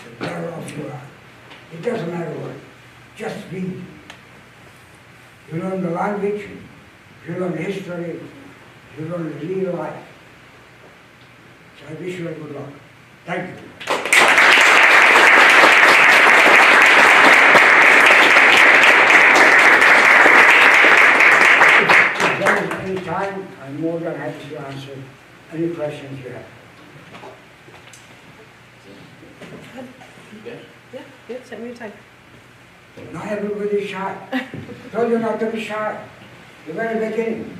the better off you are. It doesn't matter what, just read. You learn the language, you learn history, you learn real life. So I wish you a good luck. Thank you. If there is any time, I'm more than happy to answer any questions you have. Yeah, send me your time. Not everybody is shy. Told you not to be shy. The very beginning.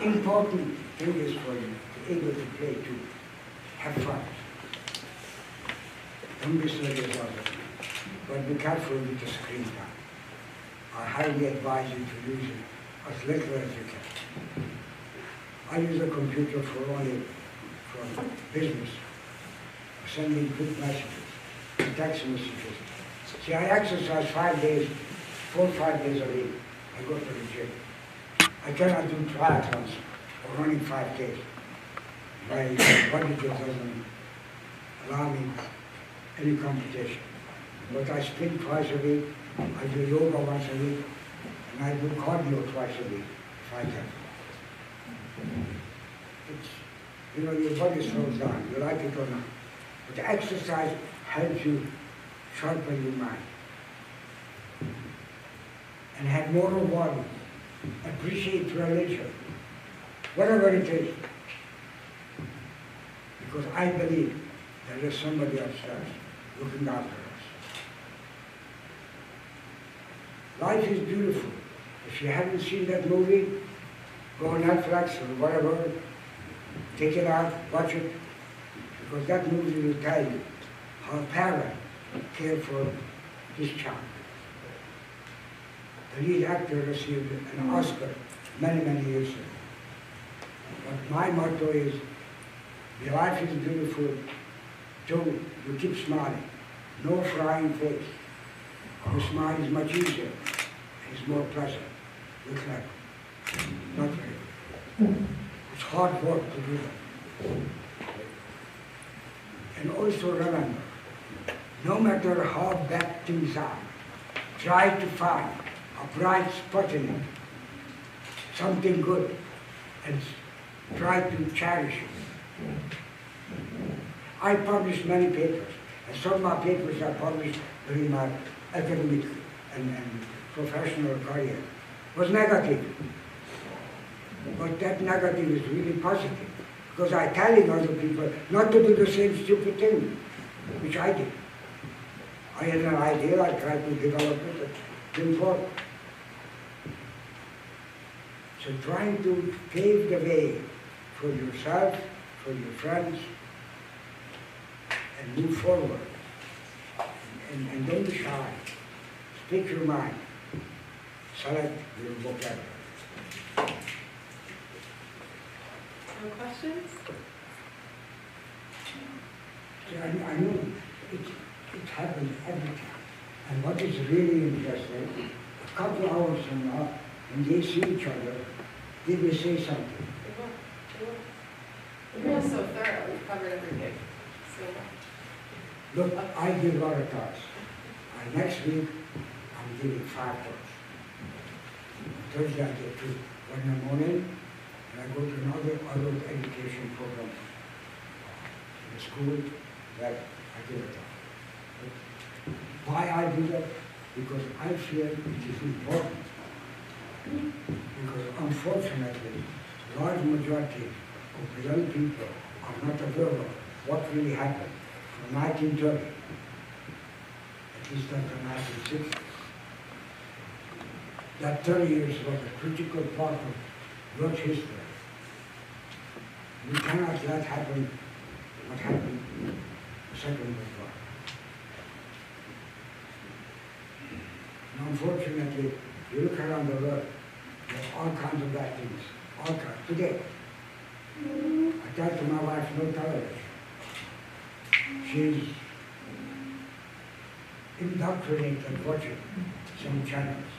Important thing is for you to be able to play too. Have fun. Don't be serious about it. But be careful with the screen time. I highly advise you to use it as little as you can. I use a computer for only for business, for sending quick messages, text messages. See, I exercise 5 days, 4 or 5 days a week. I go to the gym. I cannot do triathlons or running 5 days. My body just doesn't allow me any competition. But I spin twice a week, I do yoga once a week, and I do cardio twice a week, if I can. It's, you know, your body slows down, you like it or not. But exercise helps you sharpen your mind. And have moral values. Appreciate religion, whatever it is. Because I believe there is somebody upstairs looking after us. Life is beautiful. If you haven't seen that movie, go on Netflix or whatever, take it out, watch it, because that movie will tell you how a parent cared for his child. The lead actor received an Oscar many, many years ago. But my motto is, your life is beautiful, till you keep smiling. No frying face. The smile is much easier. It's more pleasant. Look like not very. It's hard work to do that. And also remember, no matter how bad things are, try to find a bright spot in it, something good, and try to cherish it. I published many papers, and some of my papers are published during my academic and professional career. Was negative, but that negative is really positive, because I'm telling other people not to do the same stupid thing, which I did. I had an idea, I tried to develop it, it didn't work. So trying to pave the way for yourself, for your friends, and move forward. And don't be shy. Speak your mind. Select your vocabulary. No questions? See, I know it happens every time. And what is really interesting, a couple of hours from now, when they see each other, they will say something. They will. They will. We're so thorough. We've covered everything so much. Look, I give a lot of talks. Next week, I'm giving 5 talks. Thursday, I get 2. One in the morning, and I go to another adult education program in the school that I give a talk. But why I do that? Because I feel it is important. Because unfortunately, large majority of the young people are not aware of what really happened from 1930. At least until 1960. That 30 years was a critical part of world history. We cannot let happen what happened in the Second World War. And unfortunately, you look around the world, there are all kinds of bad things, all kinds. Today, I tell to my wife, no television. She's indoctrinated watching some channels.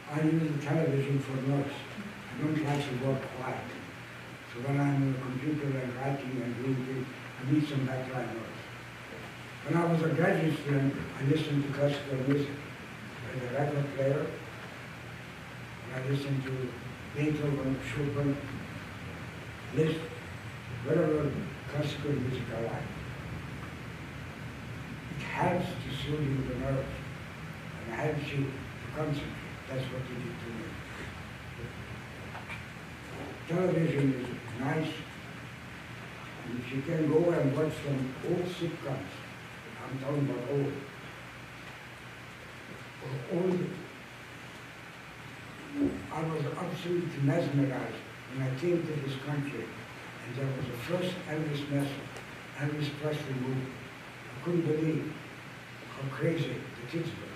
I use the television for notes. I don't like to work quiet. So when I'm on the computer and writing and doing things, I need some background noise. When I was a graduate student, I listened to classical music. I had a record player, and I listened to Beethoven, Chopin, Liszt, whatever classical music I like. It helps to soothe the nerves, and helps you to concentrate. That's what you did to me. Television is nice, and if you can go and watch some old sitcoms, I'm talking about old. Old. I was absolutely mesmerized when I came to this country, and there was the first Elvis Presley movie. I couldn't believe how crazy the kids were.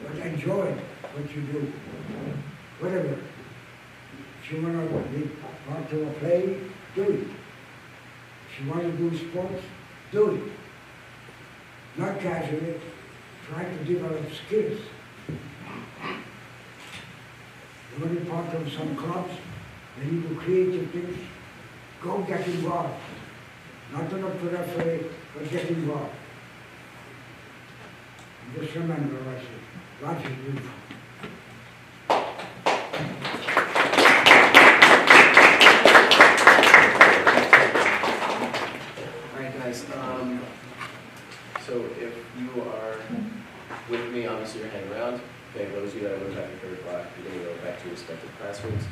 But enjoy what you do, whatever. If you want to be part of a play, do it. If you want to do sports, do it. Not casually, try to develop skills. You want to be part of some clubs, when you do creative things, go get involved. Not on a periphery, but get involved. And just remember what I said, life is beautiful. All right, guys. So if you are with me, obviously you're hanging around. Okay, those of you that are moving back to 3 o'clock, you're going to go back to your respective classrooms.